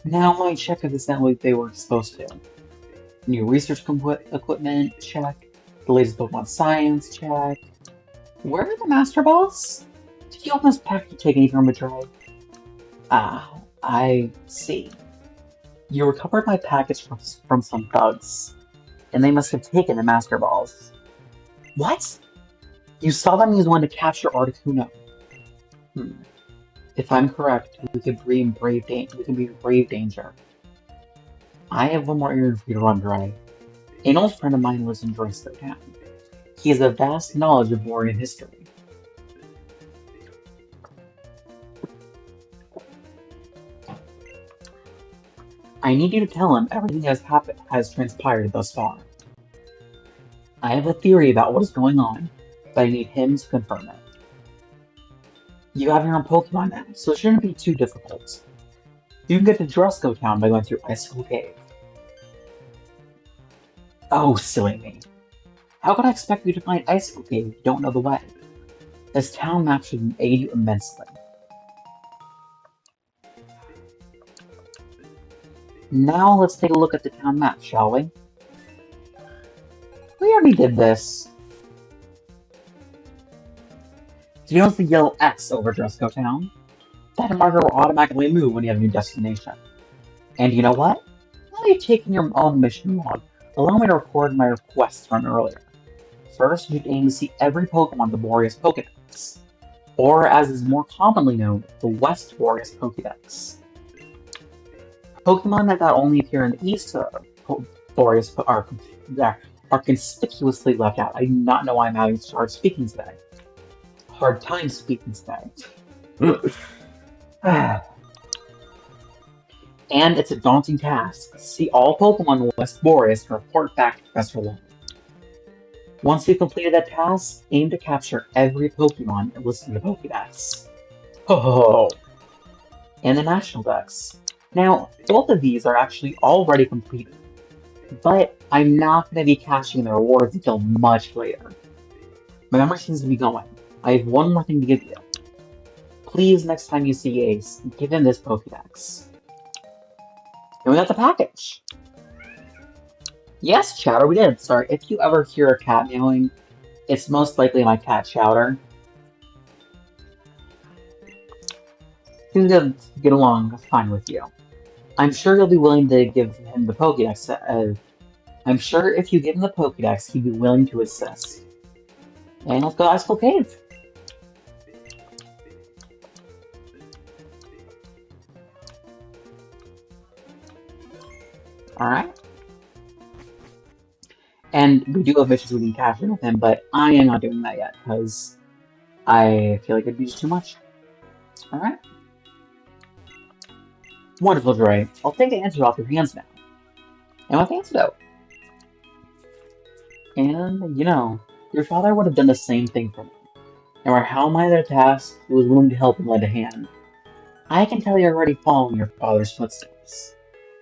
S1: Now my check if it's not like they were supposed to. New research equipment, check. The latest Pokemon science, check. Where are the Master Balls? Did you open this package to take anything from a Dre? Ah, I see. You recovered my package from some thugs, and they must have taken the Master Balls. What? You saw them use one to capture Articuno. If I'm correct, we could be in grave danger. I have one more errand for you to run, Dre. An old friend of mine lives in Dresko Town. He has a vast knowledge of Warrior history. I need you to tell him everything has transpired thus far. I have a theory about what is going on, but I need him to confirm it. You have your own Pokemon now, so it shouldn't be too difficult. You can get to Dresko Town by going through Icicle Cave. Oh, silly me. How could I expect you to find Icicle Cave if you don't know the way? This town map should aid you immensely. Now let's take a look at the town map, shall we? We already did this. Do you notice the yellow X over Dresko Town? That marker will automatically move when you have a new destination. And you know what? Now that you've taken your own mission log, allow me to record my requests from earlier. First, you'd aim to see every Pokemon in the Boreas Pokédex, or as is more commonly known, the West Boreas Pokédex. Pokemon that not only appear in the East Boreas are conspicuously left out. I do not know why I'm having such hard time speaking today. And it's a daunting task. See all Pokemon in West Boreas and report back to Professor Long. Once you've completed that task, aim to capture every Pokemon and listen to the Pokédex. Ho! And the National Dex. Now, both of these are actually already completed, but I'm not going to be cashing the rewards until much later. My memory seems to be going. I have one more thing to give you. Please, next time you see Ace, give him this Pokédex. And we got the package! Yes, Chowder, we did. Sorry, if you ever hear a cat meowing, it's most likely my cat Chowder. He's gonna get along fine with you. I'm sure you'll be willing to give him the Pokédex. I'm sure if you give him the Pokédex, he'd be willing to assist. And let's go to Icicle Cave. Alright. And we do have missions we can cash in with him, but I am not doing that yet, because I feel like it'd be just too much. Alright. Wonderful, Dre. I'll take the answer off your hands now. And with the antidote. And, you know, your father would have done the same thing for me. No matter how minor the task, he was willing to help and lend a hand. I can tell you're already following your father's footsteps.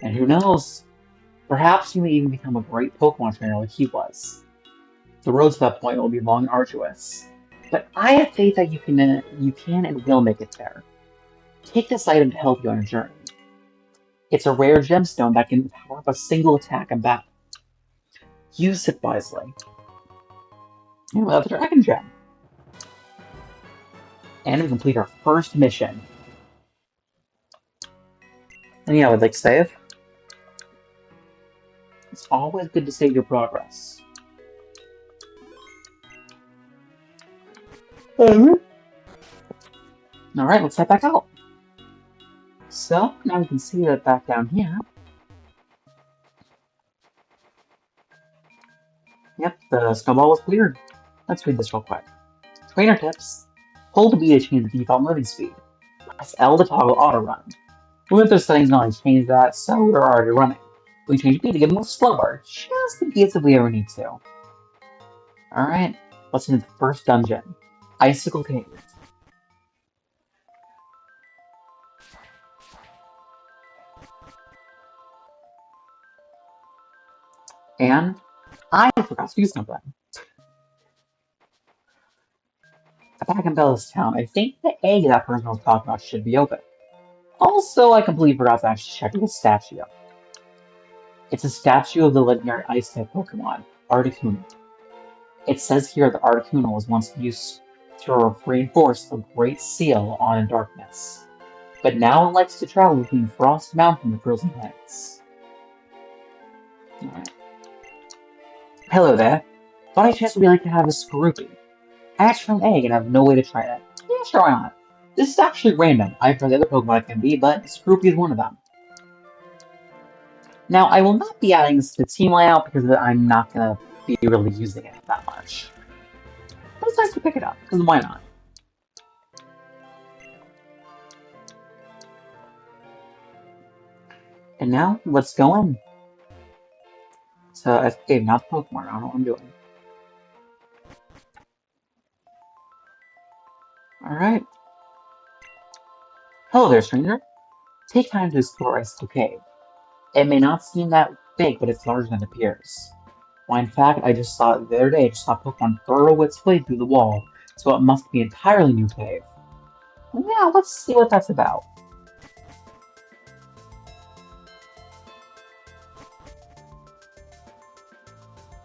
S1: And who knows, perhaps you may even become a great Pokemon trainer like he was. The road to that point will be long and arduous, but I have faith that you can and will make it there. Take this item to help you on your journey. It's a rare gemstone that can power up a single attack in battle. Use it wisely. And we'll have the Dragon Gem. And we complete our first mission. And yeah, I would like to save. It's always good to save your progress. Alright, let's head back out. So, now we can see that back down here. Yep, the snowball was cleared. Let's read this real quick. Trainer tips. Hold B to change the default moving speed. Press L to toggle auto run. We went through settings and already changed that, so we're already running. We change B to get a move slower, just in case if we ever need to. Alright, let's into the first dungeon. Icicle Cave. And I forgot to do something. Back in Bella's town, I think the egg that person was talking about should be open. Also, I completely forgot to actually check the statue. It's a statue of the legendary ice-type Pokemon, Articuno. It says here that Articuno was once used to reinforce the Great Seal on in darkness, but now it likes to travel between Frost Mountain and Frozen Heights. Alright. Hello there. Thought I chance would be like to have a Skorupi. I hatched from an egg and have no way to try it. Yeah, sure, why not? This is actually random. I've tried the other Pokemon it can be, but Skorupi is one of them. Now, I will not be adding this to the team layout because I'm not going to be really using it that much. But it's nice to pick it up, because why not? And now, let's go in. So, escape, not Pokemon. I don't know what I'm doing. Alright. Hello there, stranger. Take time to explore Icicle Cave. It may not seem that big, but it's larger than it appears. Why, in fact, I just saw it the other day. I just saw Pokemon burrow its way through the wall, so it must be an entirely new cave. Yeah, let's see what that's about.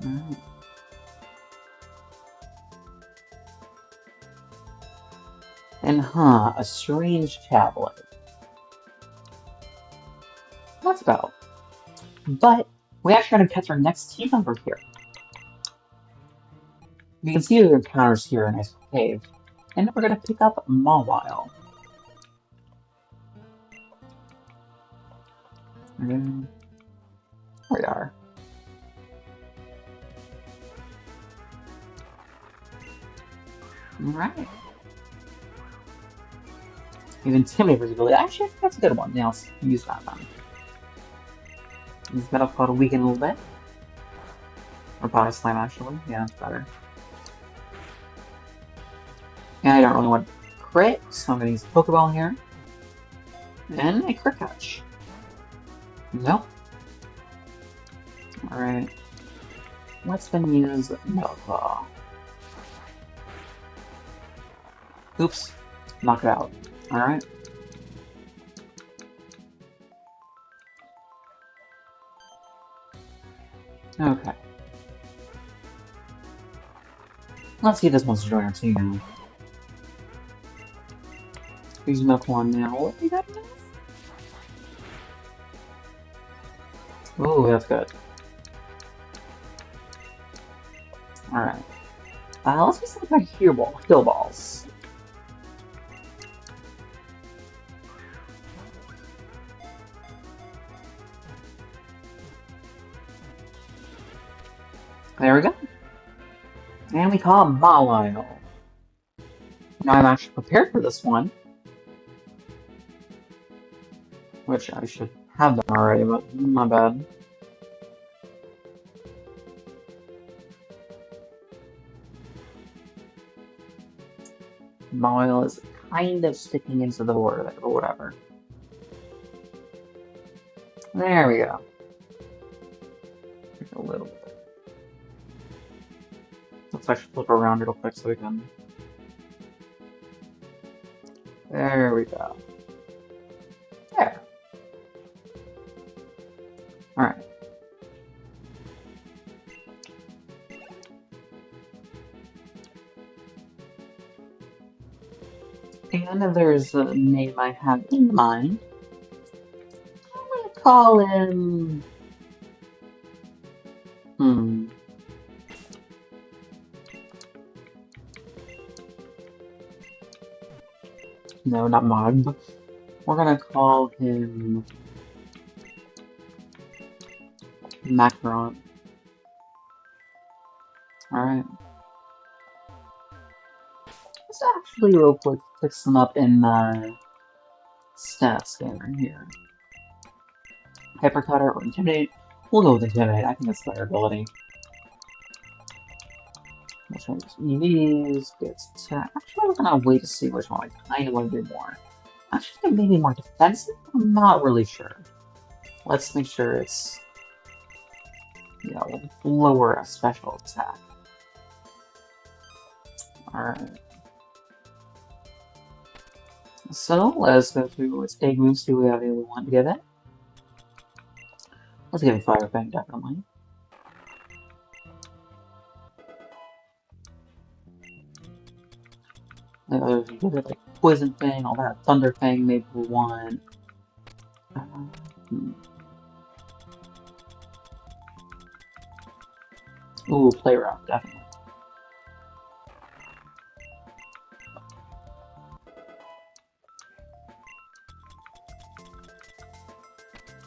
S1: Alright. And a strange tablet. That's about. But we actually gotta catch our next team member here. You can see the encounters here in Icicle Cave, and we're gonna pick up Mawile. There we are. Alright. Even Intimidate visibility. Actually, I think that's a good one. Yeah, let's use that then. Use Metal Claw to weaken a little bit. Or Body Slam, actually. Yeah, that's better. And I don't really want crit, so I'm gonna use Pokeball here. And a crit catch. Nope. Alright. Let's then use Metal Claw. Oops. Knock it out. Alright. Okay. Let's see if this wants to join our team now. Use Milk One now. What we got enough? Ooh, that's good. Alright. Let's do something like Heal Balls. There we go. And we call it Mawile. Now I'm actually prepared for this one. Which I should have done already, but my bad. Mawile is kind of sticking into the border there, but whatever. There we go. A little bit. Let's actually flip around real quick so we can... There we go. There. Alright. And there's a name I have in mind. I'm gonna call him... No, not Mog. We're gonna call him Macaron. Alright. Let's actually real quick fix them up in the stat scanner here. Hypercutter or Intimidate? We'll go with Intimidate. I think it's better ability. Which one is EVs? Gets attack. Actually, I'm gonna wait to see which one I kind of want to do more. Actually, I think maybe more defensive? I'm not really sure. Let's make sure it's, you know, lower a special attack. Alright. So, let's go through its egg moves, see what we want to give it. Let's give it Fire Fang, definitely. Give it like Poison Fang, all that. Thunder Fang, maybe we want. Ooh, Play Rough, definitely.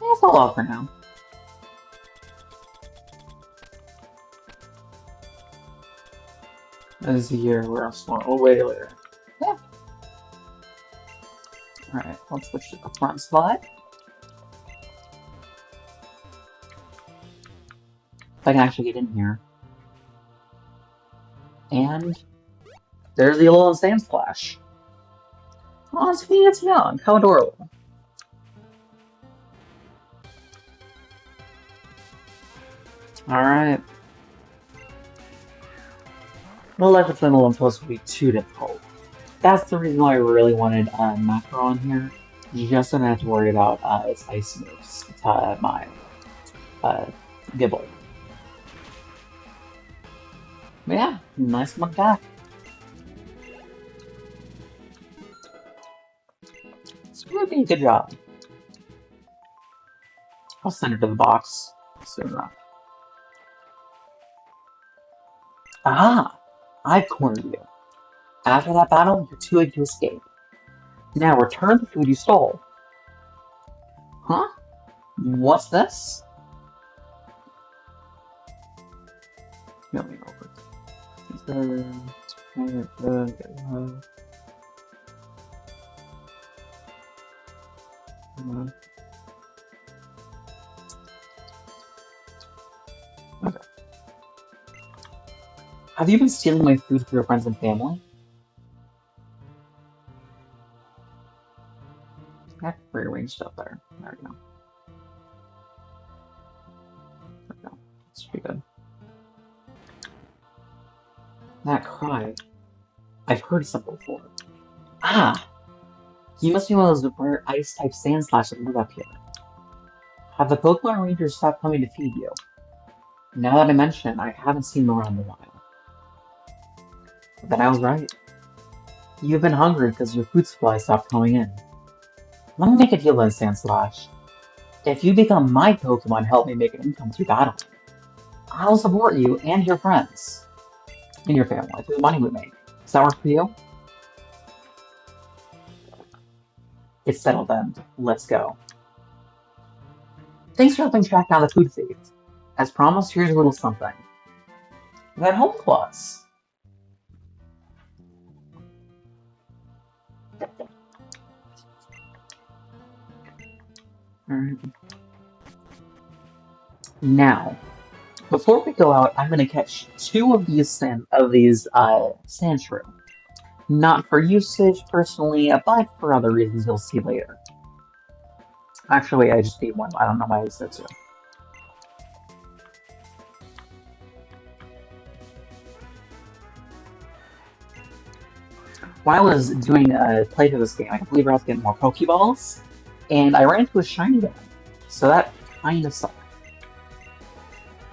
S1: Yeah, that's all for now. This is the year where I'm smart. Oh, wait later. Yeah. Alright, let's switch to the front slot. If I can actually get in here. And there's the Alolan Sand Splash. Oh, it's young. How adorable. Alright. The life between the supposed to be too difficult. That's the reason why I really wanted Macaron here. Just so I don't have to worry about its ice moves to my Gibble. But yeah, nice one back. Screwbie, good job. I'll send her to the box soon enough. Aha! I've cornered you. After that battle, you're too late to escape. Now return the food you stole. Huh? What's this? Let me go over Okay. Have you been stealing my food for your friends and family? I have rearranged stuff there. There we go. There we go. That should be good. That cry. I've heard something before. Ah! You must be one of those rare ice-type sand slashes that live up here. Have the Pokemon Rangers stopped coming to feed you? Now that I mention it, I haven't seen them around in a while. Then I was right. You've been hungry because your food supply stopped coming in. Let me make a deal then, Sandslash. If you become my Pokemon, help me make an income through battle. I'll support you and your friends. And your family, through the money we make. Does that work for you? It's settled then. Let's go. Thanks for helping track down the food thief. As promised, here's a little something. That home clause. Alright. Now, before we go out, I'm gonna catch 2 of these Sandshrew. Not for usage personally, but for other reasons you'll see later. Actually, I just need 1. I don't know why I said so. When I was doing a playthrough of this game, I believe I was getting more Pokeballs, and I ran into a shiny one. So that kind of sucked.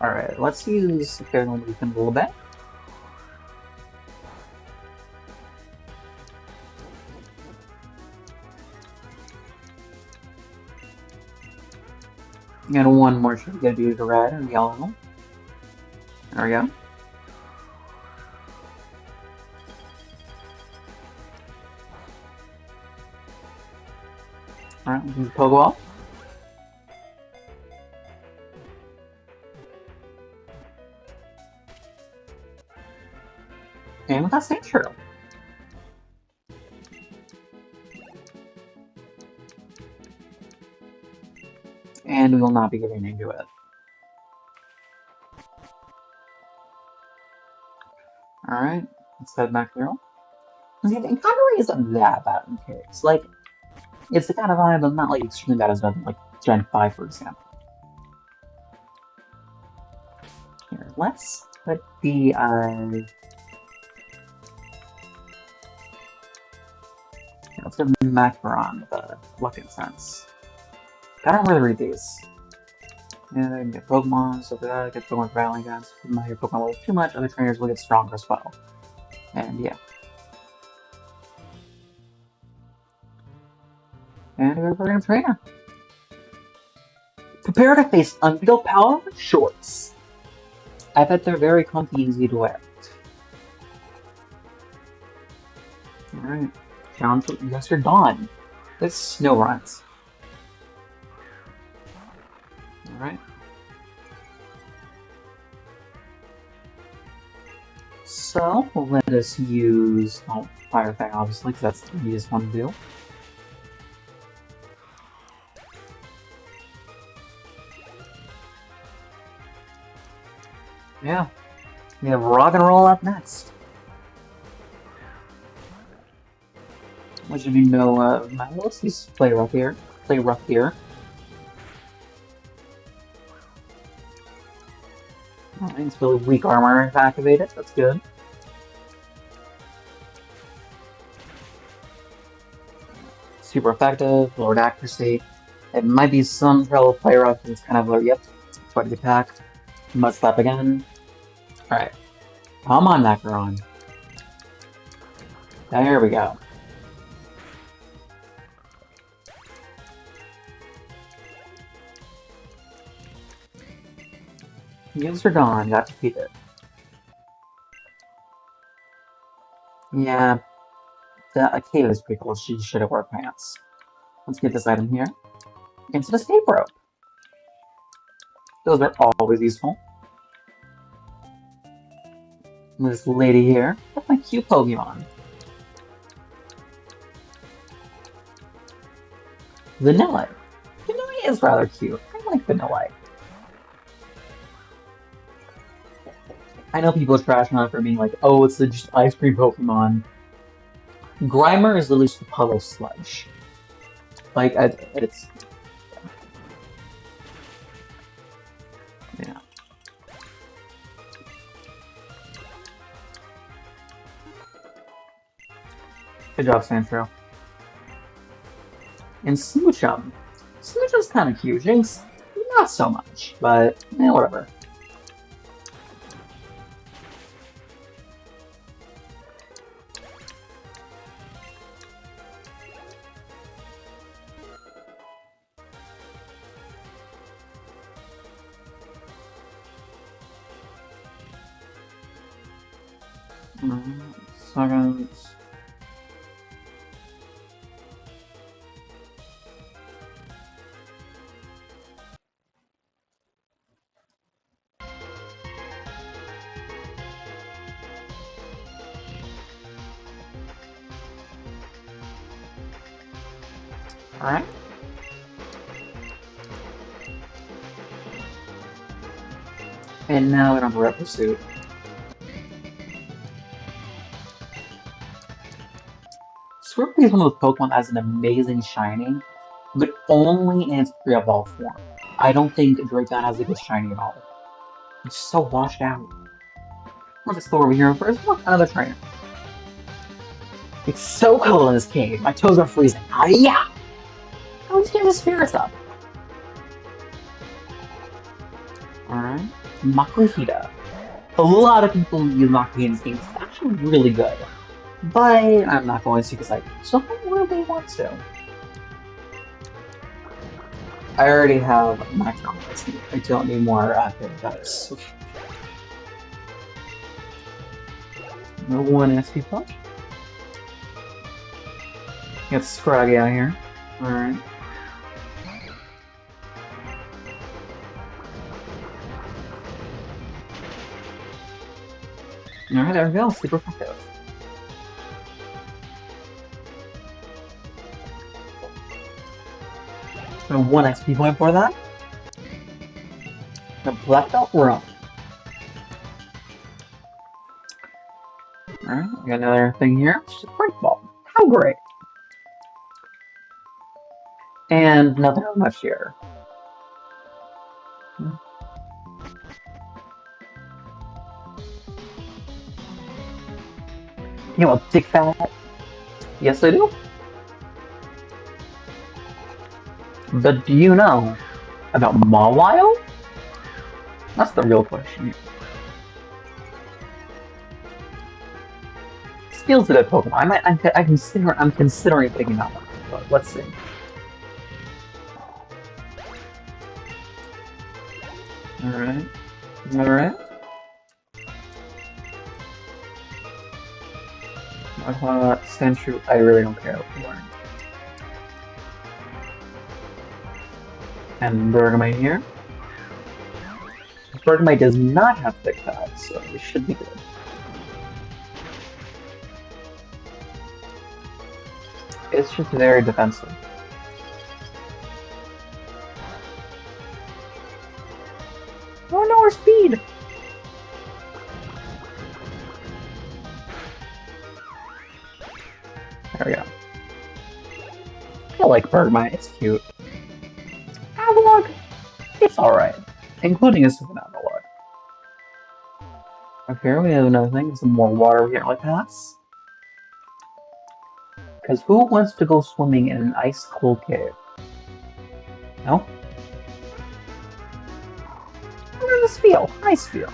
S1: Alright, let's use Fairland Weekend a little bit. And 1 more should we gotta do to red or yellow. There we go. Alright, use Pokeball. And we got Sandshrew. And we will not be getting into it. Alright, let's head back through. The Encounter isn't that bad in case. Like, it's the kind of vibe, but not like extremely bad as like Gen 5, for example. Here, let's put the let's give Macaron the Luck Incense. I don't really read these. Yeah, I can get Pokemon, so that get Pokemon Battling Guns. If your Pokemon level too much, other trainers will get stronger as well. And yeah. And we're going to trainer. Prepare to face Unbeatable Power Shorts. I bet they're very comfy and easy to wear. Alright. Challenge yes, you're done. Let's snow runs. Alright. So, let us use Fire Fang, obviously, because that's the easiest one to do. Yeah. We have Rock and Roll up next. Which if you know, let's just play rough here. Play rough here. Alright, it's really weak armor activated, that's good. Super effective, lowered accuracy. It might be some trouble to play rough, it's kind of like, yep, quite a good pack. Mud Slap again. Alright. Come on, Macaron. There we go. Yields are gone, got defeated. Yeah, the cave is pretty cool, she should have worn pants. Let's get this item here. Instant escape rope. Those are always useful. This lady here, that's my cute Pokemon. Vanilla. Vanilla is rather cute. I like Vanilla. I know people trash on it for being like, oh, it's just ice cream Pokemon. Grimer is literally just a puddle sludge. Like, it's... Yeah. Good job, Sandshrew. And Smoochum. Smoochum's kind of cute. Jinx, not so much, but whatever. Seconds. Alright. And now we don't have Red Pursuit. Squirtle is one of those Pokemon that has an amazing shiny, but only in its pre-evolved form. I don't think Dragon has a good shiny at all. It's so washed out. Let's explore over here first. Look, another trainer. It's so cold in this cave. My toes are freezing. Ah, yeah! How did you get the spirits up? Alright. Makuhita. A lot of people use Makuhita in this game. It's actually really good. But I'm not going to because I don't really want to. I already have max confidence. I don't need more active dice. No one SP punch. Get Scraggy out here. Alright. Alright, there we go. Super effective. So 1 XP point for that. The black belt, we're on. Alright, we got another thing here. Which is a break ball. How great! And nothing much here. You know, dick fat. Yes, I do. But do you know about Mawile? That's the real question. Steel's a good Pokemon. I'm considering picking that one. But let's see. Alright. Alright. Sandshrew, I really don't care for. And Bergamite here. Bergamite does not have thick pads, so we should be good. It's just very defensive. Oh no, our speed! There we go. I like Bergamite, it's cute. Analog! It's alright. Including us with an analog. Okay, we have another thing, some more water we can't really pass. Because who wants to go swimming in an ice-cold cave? No? How does this feel? Nice feel.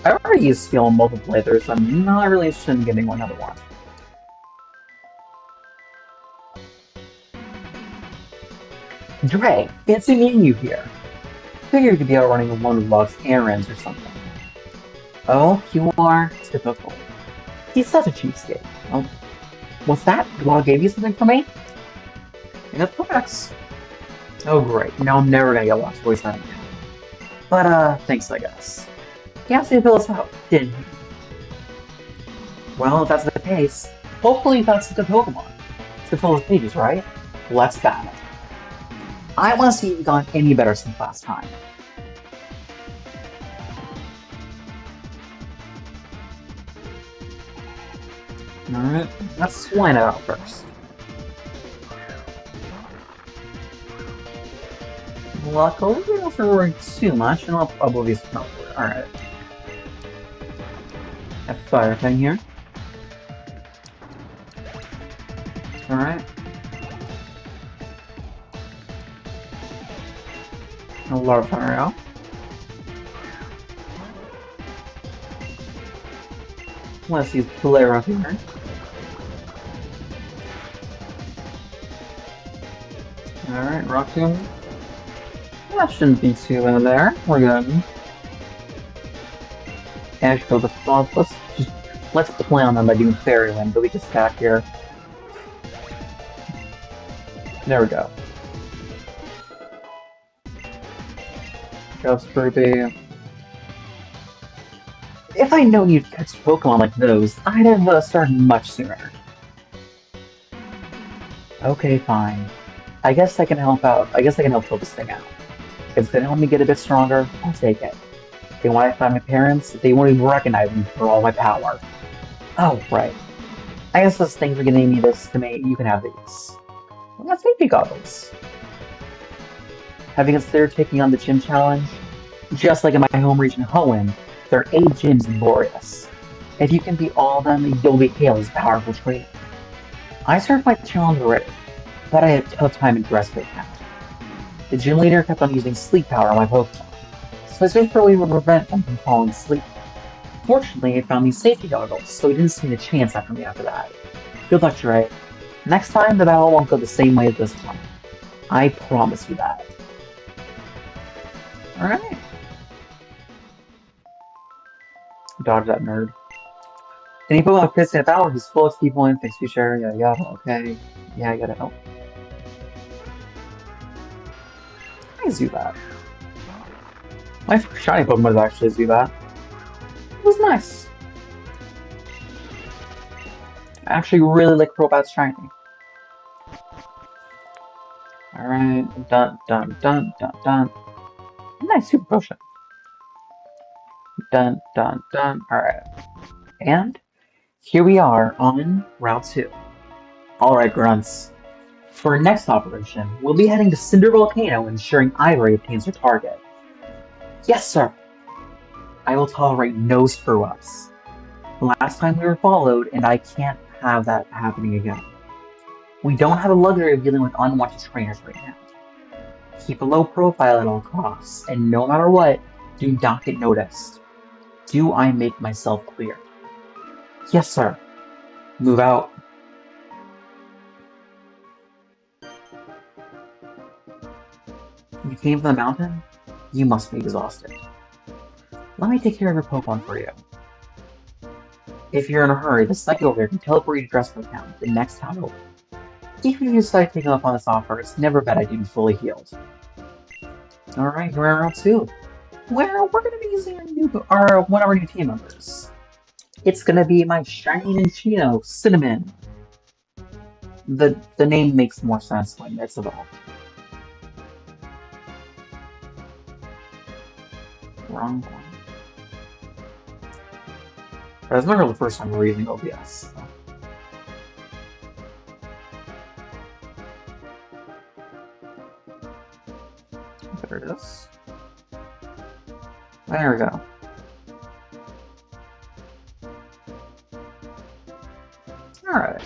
S1: I already used Steel in multiple playthroughs, so I'm not really interested in getting another one. Dre, fancy meeting you here. Figured you could be out running one of Log's errands or something. Oh, you are typical. He's such a cheapskate. Oh, what's that? Log gave you something for me? And that's X. Oh great, now I'm never gonna get lost voice on again. But thanks I guess. He asked me to fill us out, didn't he? Well, if that's the case, hopefully that's a good Pokemon. To fill the pages, right? Let's battle. I want to see if you've gone any better since last time. Alright, let's swine it out first. Luckily, we don't worry too much, and I'll Oblivious Teleport. Alright. A fire thing here. Alright. A lot of fire out. Let's use Polera here. Alright, Rock Tomb. That shouldn't be too bad there. We're good. Ash go the flop. Let's play on them by doing Fairy Wind, but we can stack here. There we go. Go Spurby. If I'd known you'd catch Pokemon like those, I'd have started much sooner. Okay, fine. I guess I can help out. I guess I can help fill this thing out. If it's gonna help me get a bit stronger, I'll take it. If they want to find my parents, they won't even recognize me for all my power. Oh, right. I guess those things are gonna need this to me. You can have these. Well, that's safety goggles. Have you considered taking on the gym challenge? Just like in my home region, Hoenn, there are 8 gyms in Boreas. If you can beat all of them, you'll be hailed as a powerful trainer. I started my challenge already, but I had a tough time in Grassfield Town. The gym leader kept on using sleep power on my Pokemon, so I searched for a way to prevent them from falling asleep. Fortunately, I found these safety goggles, so he didn't stand a chance after me after that. Good luck, Dre. Next time, the battle won't go the same way as this time. I promise you that. Alright. Dodge that nerd. Any Pokemon pissed in a battle, he's full XP point, thanks for sharing, yada yada, okay. Yeah, I gotta help. I do that. My first shiny Pokemon was actually Zubat. It was nice. I actually really like Crobat's shiny. Alright, dun dun dun dun dun. Nice super potion. Dun dun dun. Alright. And here we are on Route 2. Alright, Grunts. For our next operation, we'll be heading to Cinder Volcano, ensuring Ivory obtains her target. Yes, sir! I will tolerate no screw-ups. Last time we were followed, and I can't have that happening again. We don't have the luxury of dealing with unwanted trainers right now. Keep a low profile at all costs, and no matter what, do not get noticed. Do I make myself clear? Yes, sir. Move out. You came from the mountain? You must be exhausted. Let me take care of your Pokemon for you. If you're in a hurry, the Psycho over there can teleport you to Dressroom Town, the next town over. Even if you decide to take up on this offer, it's never a bad idea to be fully healed. Alright, here we are on 2. Where we're gonna be using one of our new team members. It's gonna be my shiny Ninchino, Cinnamon. The name makes more sense when it's evolved. Wrong one. But it's not really the first time we're using OBS. So. There it is. There we go. Alright.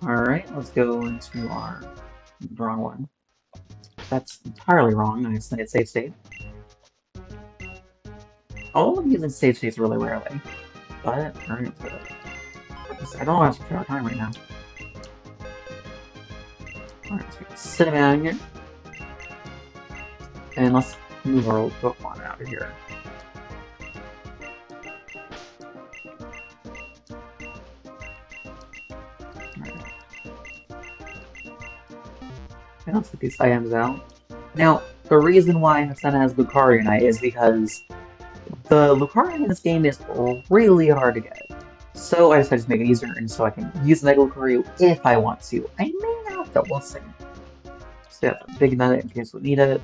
S1: Alright, let's go into our... wrong one. That's entirely wrong. I said save state. All of using save states really rarely. But, alright, I don't know how to spare our time right now. Alright, so we can sit him out here. And let's move our old Pokemon out of here. Alright. And let's get these items out. Now, the reason why Hassana has Lucarionite is because the Lucario in this game is really hard to get. So I decided to make it easier, and so I can use Mega Lucario if I want to. I may not, though, we'll see. So yeah, big nut in case we need it.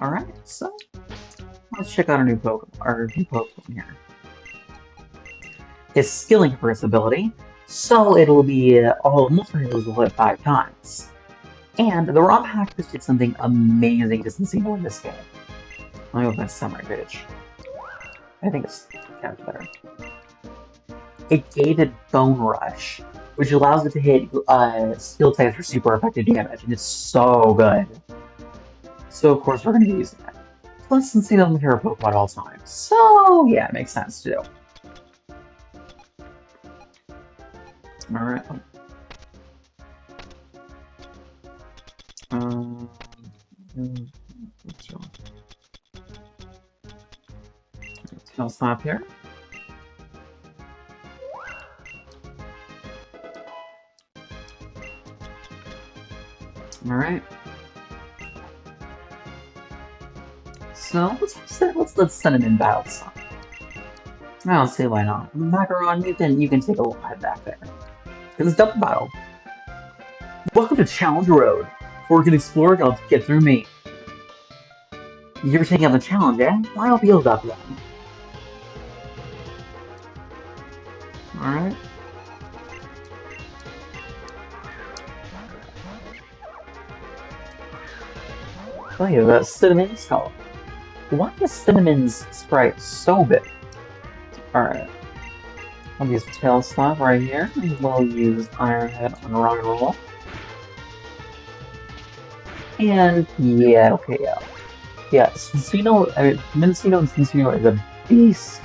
S1: Alright, so let's check out our new Pokemon here. It's skilling for its ability, so it'll be almost level 5 times. And the ROM hackers did something amazing to Cincino in this game. Let me open that summary page. I think it's kept there. It gave it Bone Rush, which allows it to hit skill types for super effective damage, and it's so good. So of course we're going to be using it. Plus, Cincino doesn't care about Pokemon at all times, so yeah, it makes sense to do. Alright. Tail Slap here. Alright. So, let's send him in battle song. I don't see why not. Macaron, you can take a little head back there. Because it's double battle. Welcome to Challenge Road. Before we can explore, I'll get through me. You're taking up the challenge, eh? Well, I'll be up then. Alright. Oh yeah, the Cinnamon Skull. Why is Cinnamon's sprite so big? Alright. I'll use Tail Slap right here, and we'll use Iron Head on Rock and Roll. And yeah, okay, yeah. Yeah, Cincino, Mincino and Cincino is a beast.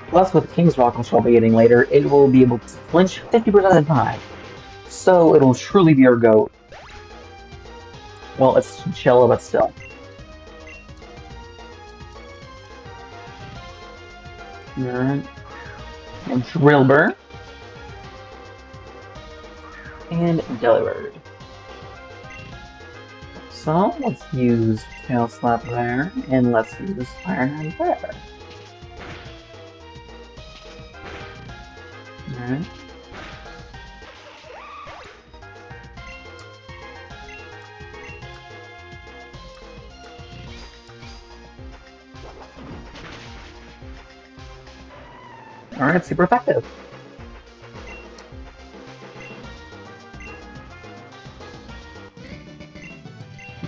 S1: Plus, with King's Rock, which I'll be getting later, it will be able to flinch 50% of the time. So, it'll truly be our GOAT. Well, it's Chinchilla, but still. Alright. and Drillbur, and Delibird. So let's use Tail Slap there, and let's use Ironhead there. Alright. Alright, super effective.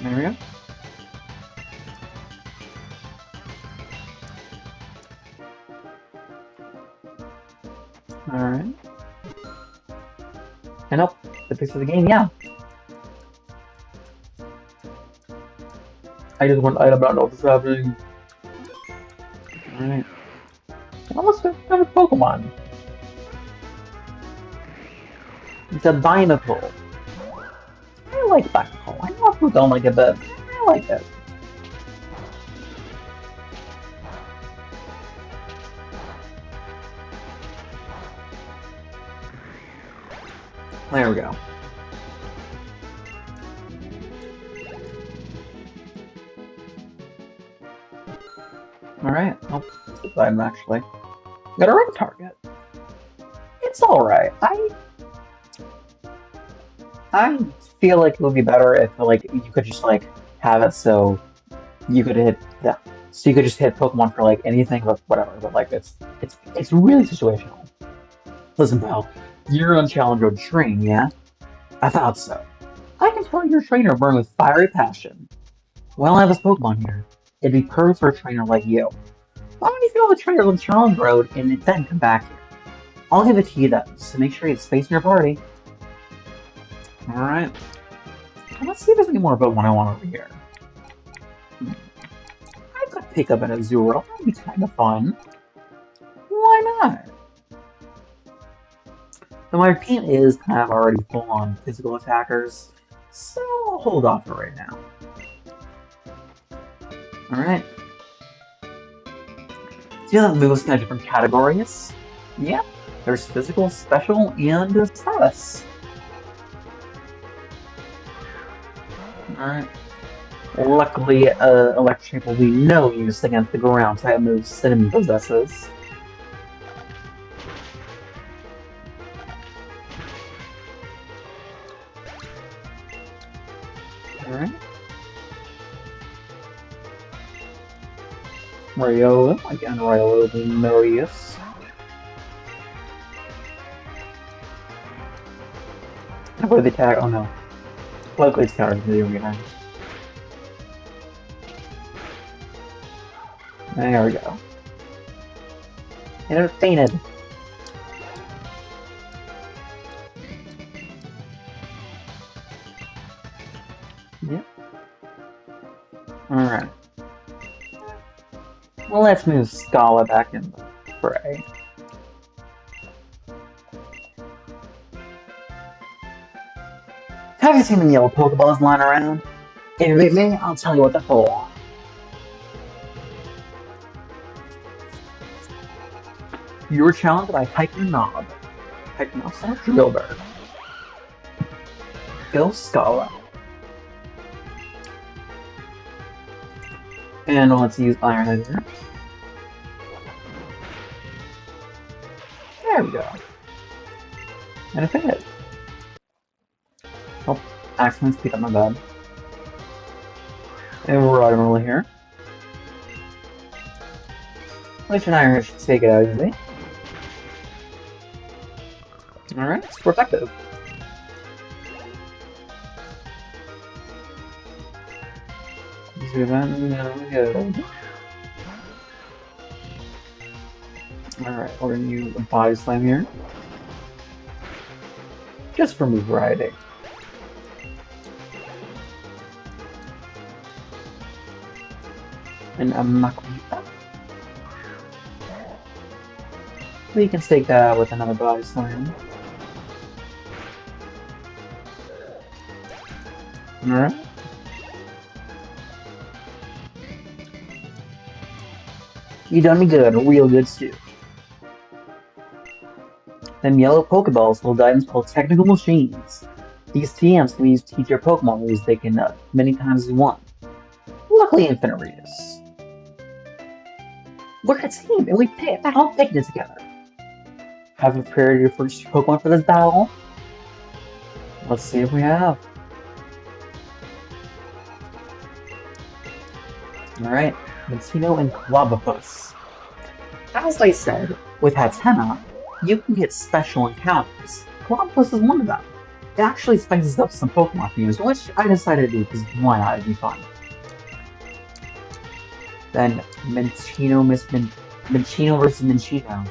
S1: There we go. Alright. And oh, the fix of the game, yeah. I just want item, I don't know what's happening. Alright. Well, let's go have a Pokemon. It's a Binacle. I like Binacle. I know people don't like it, but I like it. There we go. Alright, well, that's a good item actually. Got a red target. It's alright. I feel like it would be better if like you could just like have it so you could hit so you could just hit Pokemon for like anything but whatever, but like it's really situational. Listen, pal, you're on Challenge Road Train, yeah? I thought so. I can tell you're a trainer born with fiery passion. Well, I have this Pokemon here. It'd be perfect for a trainer like you. Why don't you go with trainers on Challenge Road and then come back here? I'll give it to you then, so make sure you have space in your party. Alright. Let's see if there's any more Pokemon I want over here. I could pick up an Azurill. That'd be kind of fun. Why not? So my team is kind of already full on physical attackers, so I'll hold off for right now. Alright. See how that moves kind of different categories? Yeah, there's physical, special, and status. Alright. Luckily, Electric will be no use against the ground type moves Cinnamon possesses. Alright. Rayola, again, Rayola will be no use. Avoid the attack, oh no. Luckily it's countered to the behind. There we go. And it fainted. Yep. Alright. Well, let's move Scala back in the fray. Have you seen the yellow Pokeballs lying around? If you beat me, I'll tell you what they're for. You were challenged by Hiker Knob. Hiker Knob slash Drillbur. Go Scala. And let's use Ironhead here. There we go. And it failed. Oh, accidents pick up my bed. And we're right here. Which an Iron should take it out easily. Alright, it's protective. Do that, no, good. Alright, we're gonna use a Body Slam here. Just for move variety. And a Makuhita. We can stake that out with another Body Slam. Alright. You done me good, real good stew. Them yellow Pokeballs hold items called technical machines. These TMs can be used to teach your Pokemon moves they can many times as you want. Luckily, infinite reuse. We're a team, and we battle fitness together. Have you prepared your first Pokemon for this battle? Let's see if we have. Alright, Mantino and Quabapus. As I said, with Hatena, you can get special encounters. Quabapus is one of them. It actually spices up some Pokemon themes, which I decided to do because why not? It'd be fun. Then Minccino versus Minccino.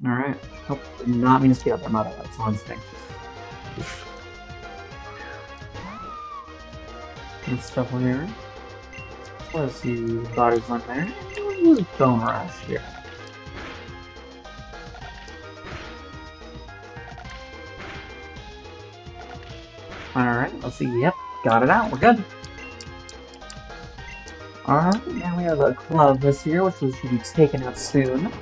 S1: Alright. Nope, did not mean to steal that mother. That's on instinct. Good stuff over here. So let's use Body's on there. We'll use Bone Rush here. Alright, let's see. Yep, got it out. We're good. Alright, now we have a club this year, which should be taken out soon.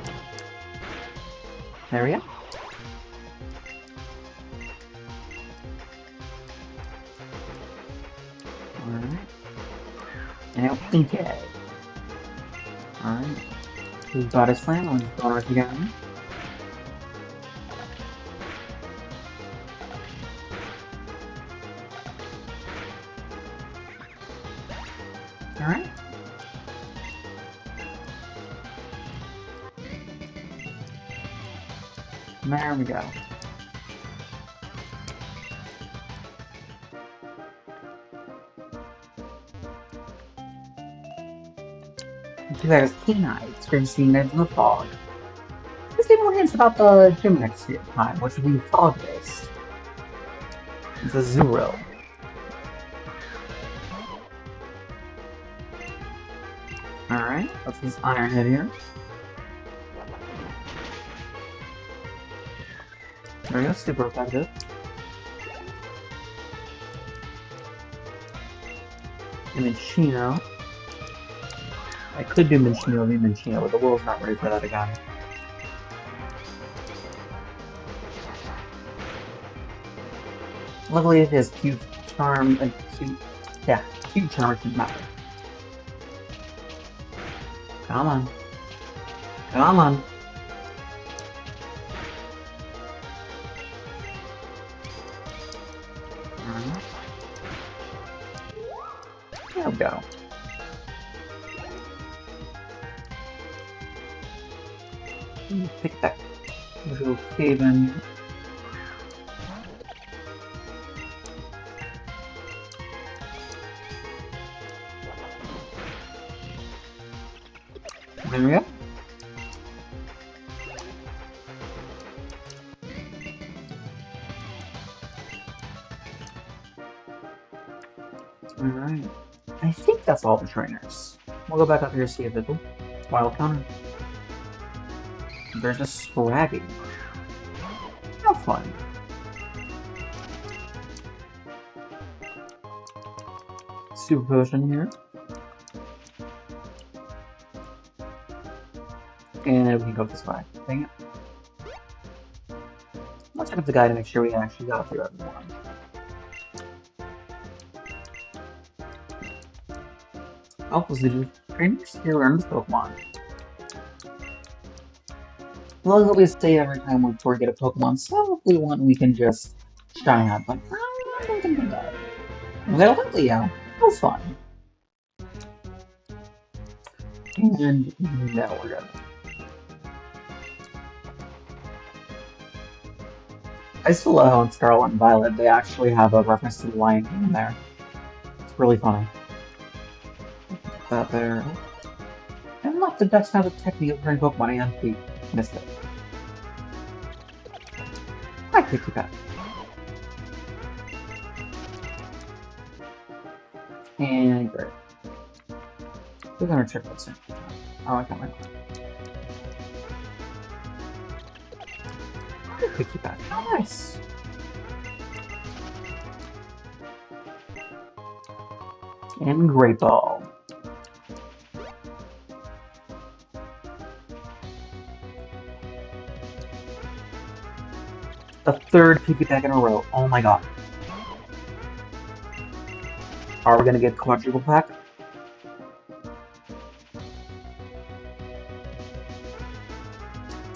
S1: There we go. Alright. Now Inkay. Alright. Who's Body Slam? I'll just go again. Alright. There we go. There's Keen-Eyed, Scream Scene in the Fog. Let's get more hints about the gym next time, which will be fog-based. It's a Zero. Alright, let's use Iron Head here. There we go, super effective. And then Chino. I could do Minccino, but the world's not ready for that again. Luckily it has cute charm and cute charm doesn't matter. Come on. Come on. Alright. There we go. Pick that little cave in here. There we go. Alright. I think that's all the trainers. We'll go back up here to see if it's wild counter. There's a Scraggy. How fun. Super Potion here. And we can go this way. Dang it. Let's check up the guide to make sure we actually got through everyone. Alpha Zulu trainers here learn this Pokemon. Well, what we say every time we get a Pokemon, so if we want, we can just shine out, but I don't think about it. We got a Leo. How fun. And now we're good. I still love how in Scarlet and Violet they actually have a reference to the Lion King in there. It's really funny. Put that there. And look, the Ducks have a technique of turning Pokemon and feet. Missed it. I picked you back. And great. We're gonna check this in. Oh, I got my card. I picked you back. How nice. And Great Ball. A third PP pack in a row. Oh my god. Are we gonna get quadruple pack?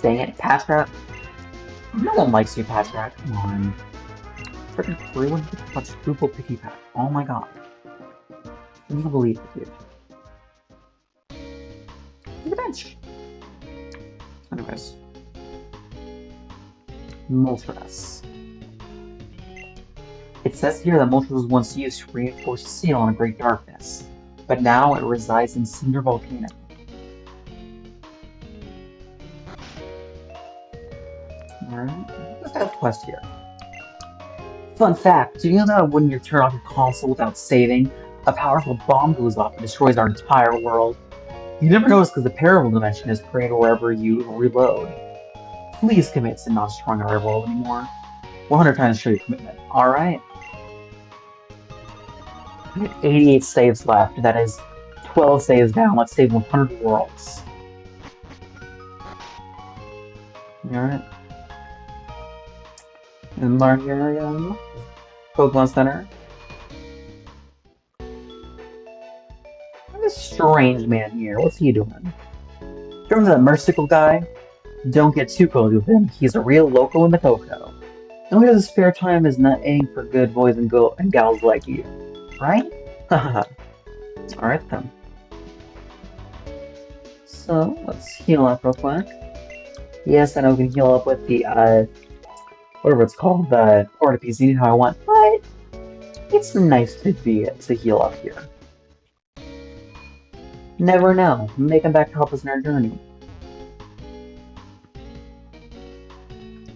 S1: Dang it, Patrat. No one likes you, Patrat. Come on. Freaking everyone gets quadruple picky pack. Oh my god. Can you believe it, dude? To the bench. Anyways. Moltres. It says here that Moltres was once used to reinforce steel in a great darkness, but now it resides in Cinder Volcano. Alright, let's have a quest here. Fun fact, do you know that when you turn off your console without saving, a powerful bomb goes off and destroys our entire world? You never notice because the parallel dimension is created wherever you reload. Please commit to not destroying our world anymore. 100 times show your commitment. Alright. I have 88 saves left. That is 12 saves down. Let's save 100 worlds. Alright. And learn here, Pokemon Center. This strange man here. What's he doing? Remember that merciful guy? Don't get too close with him. He's a real local in the Coco. And we have his spare time is not aiming for good boys and gals like you. Right? Haha. Alright then. So, let's heal up real quick. Yes, I know we can heal up with the, whatever it's called, the Porta piece, how I want, but it's nice to heal up here. Never know. Make him back to help us in our journey.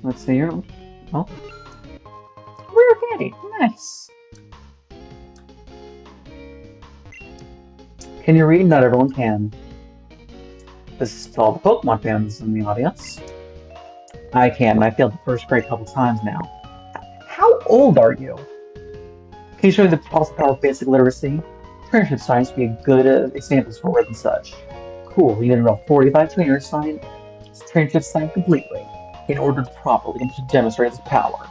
S1: Let's see here. Oh. Rare candy. Nice. Can you read? Not everyone can. This is to all the Pokemon fans in the audience. I can, and I failed the first grade a couple times now. How old are you? Can you show me the possible power of basic literacy? Trainer science would be a good example for words and such. Cool, you need to know 45 trainer science, trainership science completely, in order to properly demonstrate its power.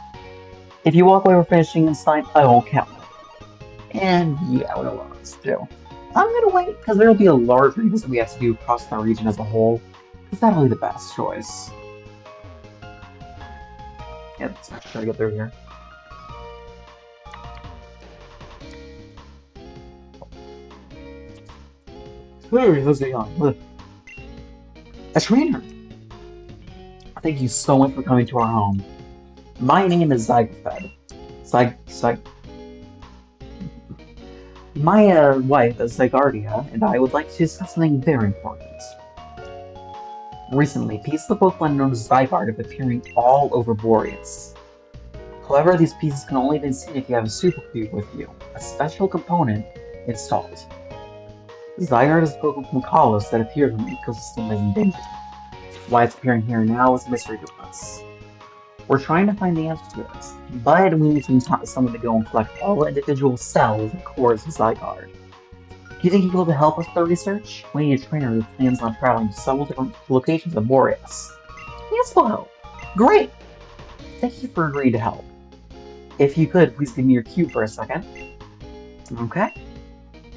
S1: If you walk away from finishing in sign, I won't count it. And yeah, what else do? I'm gonna wait, because there'll be a large revisit we have to do across the region as a whole, because that'll be the best choice. Yeah, let's try to get through here. Let's get on. Look. A trainer! Thank you so much for coming to our home. My name is Zygfed. My wife is Zygardia, and I would like to discuss something very important. Recently, pieces of Pokemon known as Zygarde have been appearing all over Boreas. However, these pieces can only be seen if you have a Supercube with you, a special component installed. Zygarde is a Pokemon from Kalos that appeared when the ecosystem is endangered. Why it's appearing here now is a mystery to us. We're trying to find the answer to this, but we need someone to go and collect all the individual cells and cores of Zygarde. Do you think you'll be able to help us with the research? We need a trainer who plans on traveling to several different locations of Boreas. Yes, we'll help. Great! Thank you for agreeing to help. If you could, please give me your cube for a second. Okay.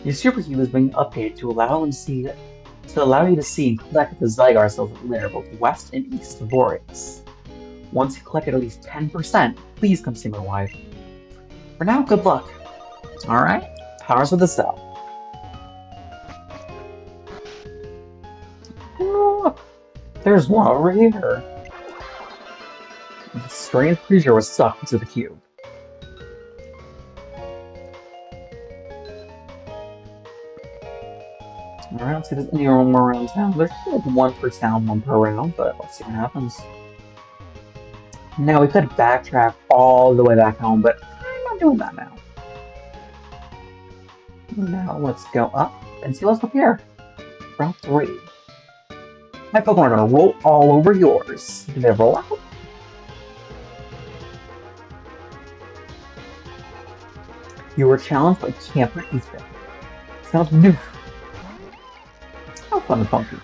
S1: Your Super Cube is being updated to allow you to see and collect the Zygarde cells that litter both west and east of Boreas. Once you collected at least 10%, please come see my wife. For now, good luck. Alright, powers of the cell. Look, there's one over here. The strange creature was sucked into the cube. Alright, let's see if there's any more around town. There's like one per town, one per round, but let's see what happens. Now, we could backtrack all the way back home, but I'm not doing that now. Now, let's go up and see what's up here. Route 3. My Pokemon are gonna roll all over yours. Did they roll out? You were challenged by Camper Ethan. Sounds new. How fun and funky.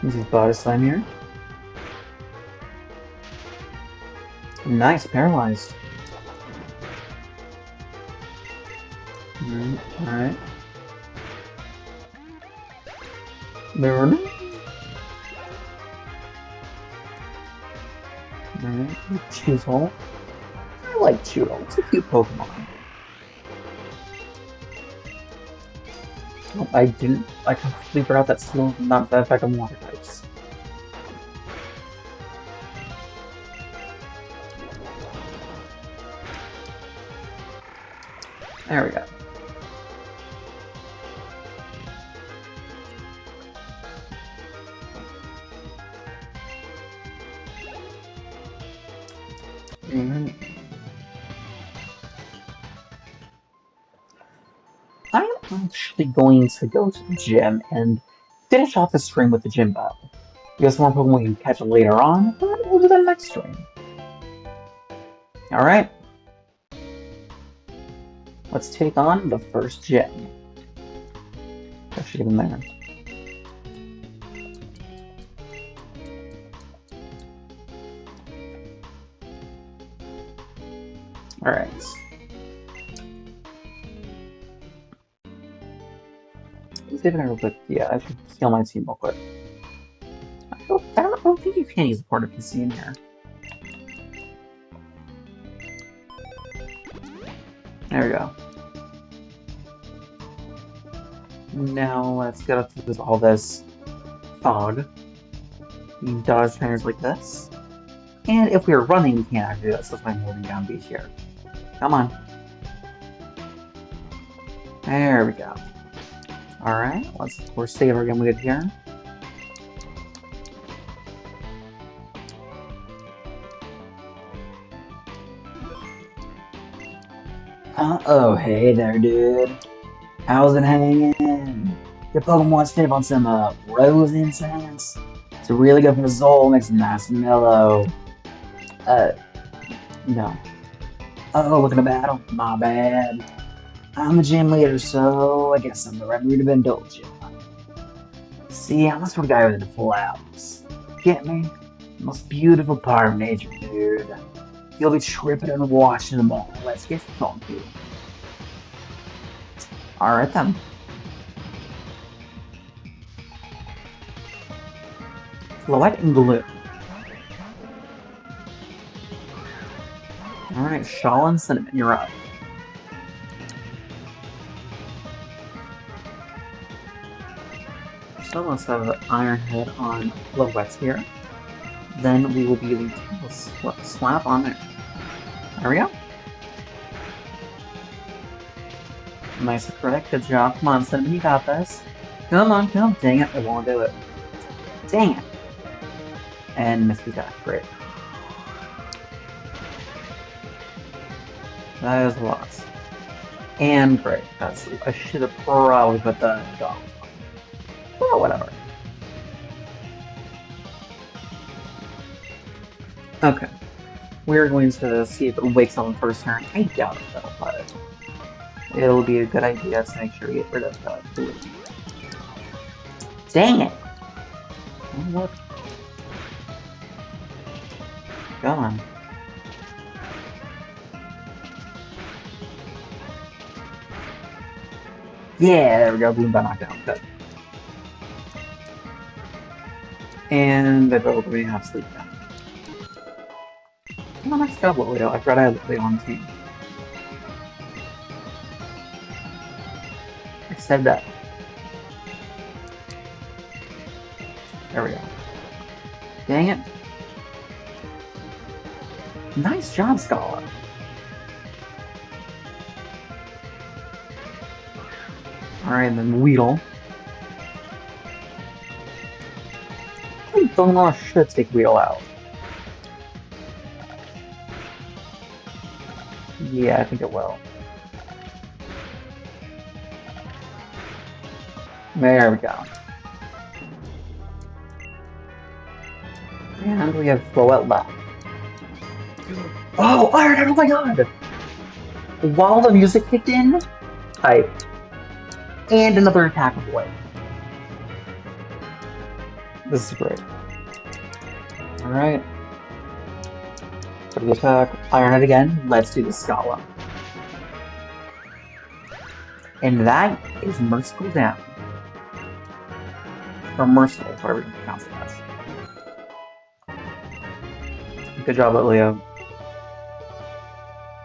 S1: This is Body Slime here. Nice, paralyzed. Alright. Alright, Choosehole. I like Choodle. It's a cute Pokemon. Oh, I completely forgot that Steel is not that effect on water types. There we go. I'm actually going to go to the gym and finish off the stream with the gym battle. We have some more Pokemon we can catch later on, but we'll do that next stream. Alright. Let's take on the first gym. Let's get in there. Alright. Let's see if I can real quick. Yeah, I should heal my team real quick. I don't think you can use the Port PC in here. There we go. Now let's get up to all this fog. We can dodge trainers like this. And if we were running, we can't actually do that, so that's why I'm holding down B here. Come on. There we go. Alright, we're saver again with it here. Uh-oh, hey there, dude. How's it hanging? Your Pokemon sniff on some, rose incense? It's really good for the soul, makes it nice and mellow. No. Uh-oh, looking at battle? My bad. I'm the gym leader, so I guess I'm the right mood to indulge you. See, I'm the sort of guy with the flowers. Get me? Most beautiful part of nature, dude. You'll be tripping and watching them all. Let's get funky. Alright then. Floette and Gloom. Alright, Shaw and Cinnamon, you're up. So let's have an Iron Head on Floette here. Then we will be able to slap on there. There we go. Nice and correct. Good job. Come on, Cinnamon, you got this. Come on, come on. Dang it, I won't do it. Dang it. And missed the attack. Great. That is a loss. And great. I should have probably put the dog. Well, whatever. Okay. We're going to see if it wakes up on first turn. I doubt it though, but it'll be a good idea to make sure we get rid of the blue. Dang it! Oh, look. Come on. Yeah, there we go. Boom, by knockdown. Good. And I bet we have sleep now. Oh, nice job, Lilio. I forgot I had Lilio on the team. I said that. There we go. Dang it. Nice job, Scala. Alright, and then Weedle. I don't know if I should take Weedle out. Yeah, I think it will. There we go. And we have Floette left. Oh, Ironhead! Oh my god! While the music kicked in, type. And another attack of Void. This is great. Alright. Put the attack. Iron it again. Let's do the Scala. And that is Merciful Down. Or Merciful, whatever you pronounce it as. Good job, Leo.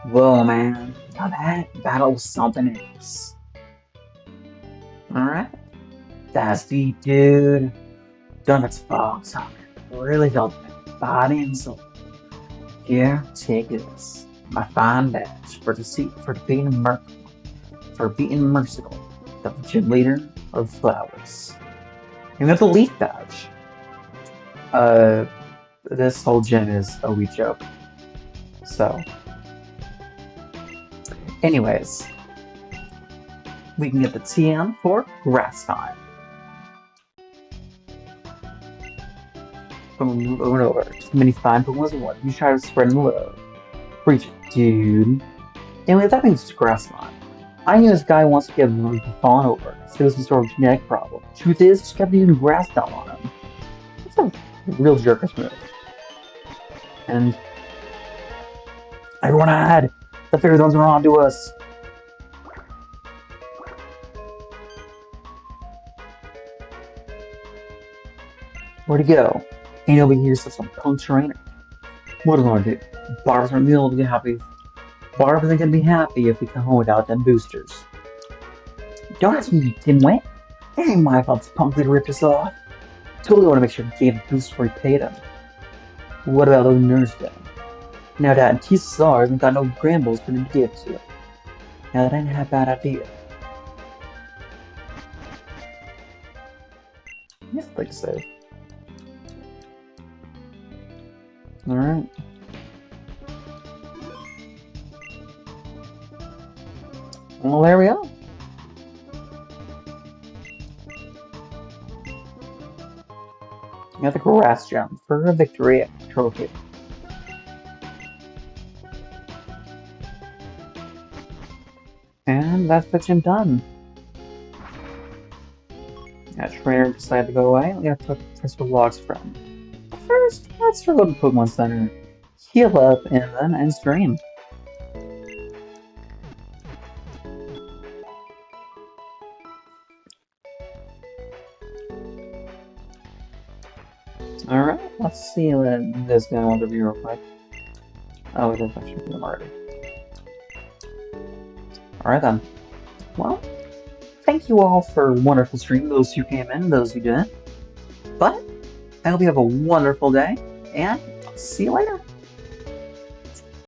S1: Whoa, man. Now that battle was something else. Alright. That's deep, dude. Donut's fog talk. Really felt my body and soul. Here, take this. My fine badge for defeating Merciful, the gym leader of flowers. And that's a leaf badge. This whole gym is a wee joke. So, anyways, we can get the TM for grass time. Over and over. Just many fine Pokemon as one. You try to spread the love. Preach it, dude. Anyway, that means it's grass time. I knew this guy wants to get moved and fallen over. So it was some sort of genetic problem. Truth is, just kept using grass down on him. That's a real jerkish move. And everyone ahead! The fairy zones are on to us! Where'd he go? Ain't nobody here says some punk trainer. What are we gonna do? Barb's aren't gonna be happy. Barb isn't gonna be happy if we come home without them boosters. Don't ask me, Tim went. It ain't my fault this punk leader ripped us off. Totally want to make sure he gave a boost before he paid him. What about those nerds then? Now that T-Star hasn't got no Grambles for them to give to it. Now that ain't a bad idea. Yes, like I said. Alright. Well, there we go. Got the grass jump for a victory trophy. And that's the gym done. That trainer decided to go away. We have to talk to Principal Log's friend. First, let's go to Pokemon Center, heal up, and then end stream. Alright, let's see what this guy wants to be real quick. Oh, we didn't actually do him already. Alright then. Well, thank you all for a wonderful stream, those who came in, those who didn't. But, I hope you have a wonderful day, and I'll see you later.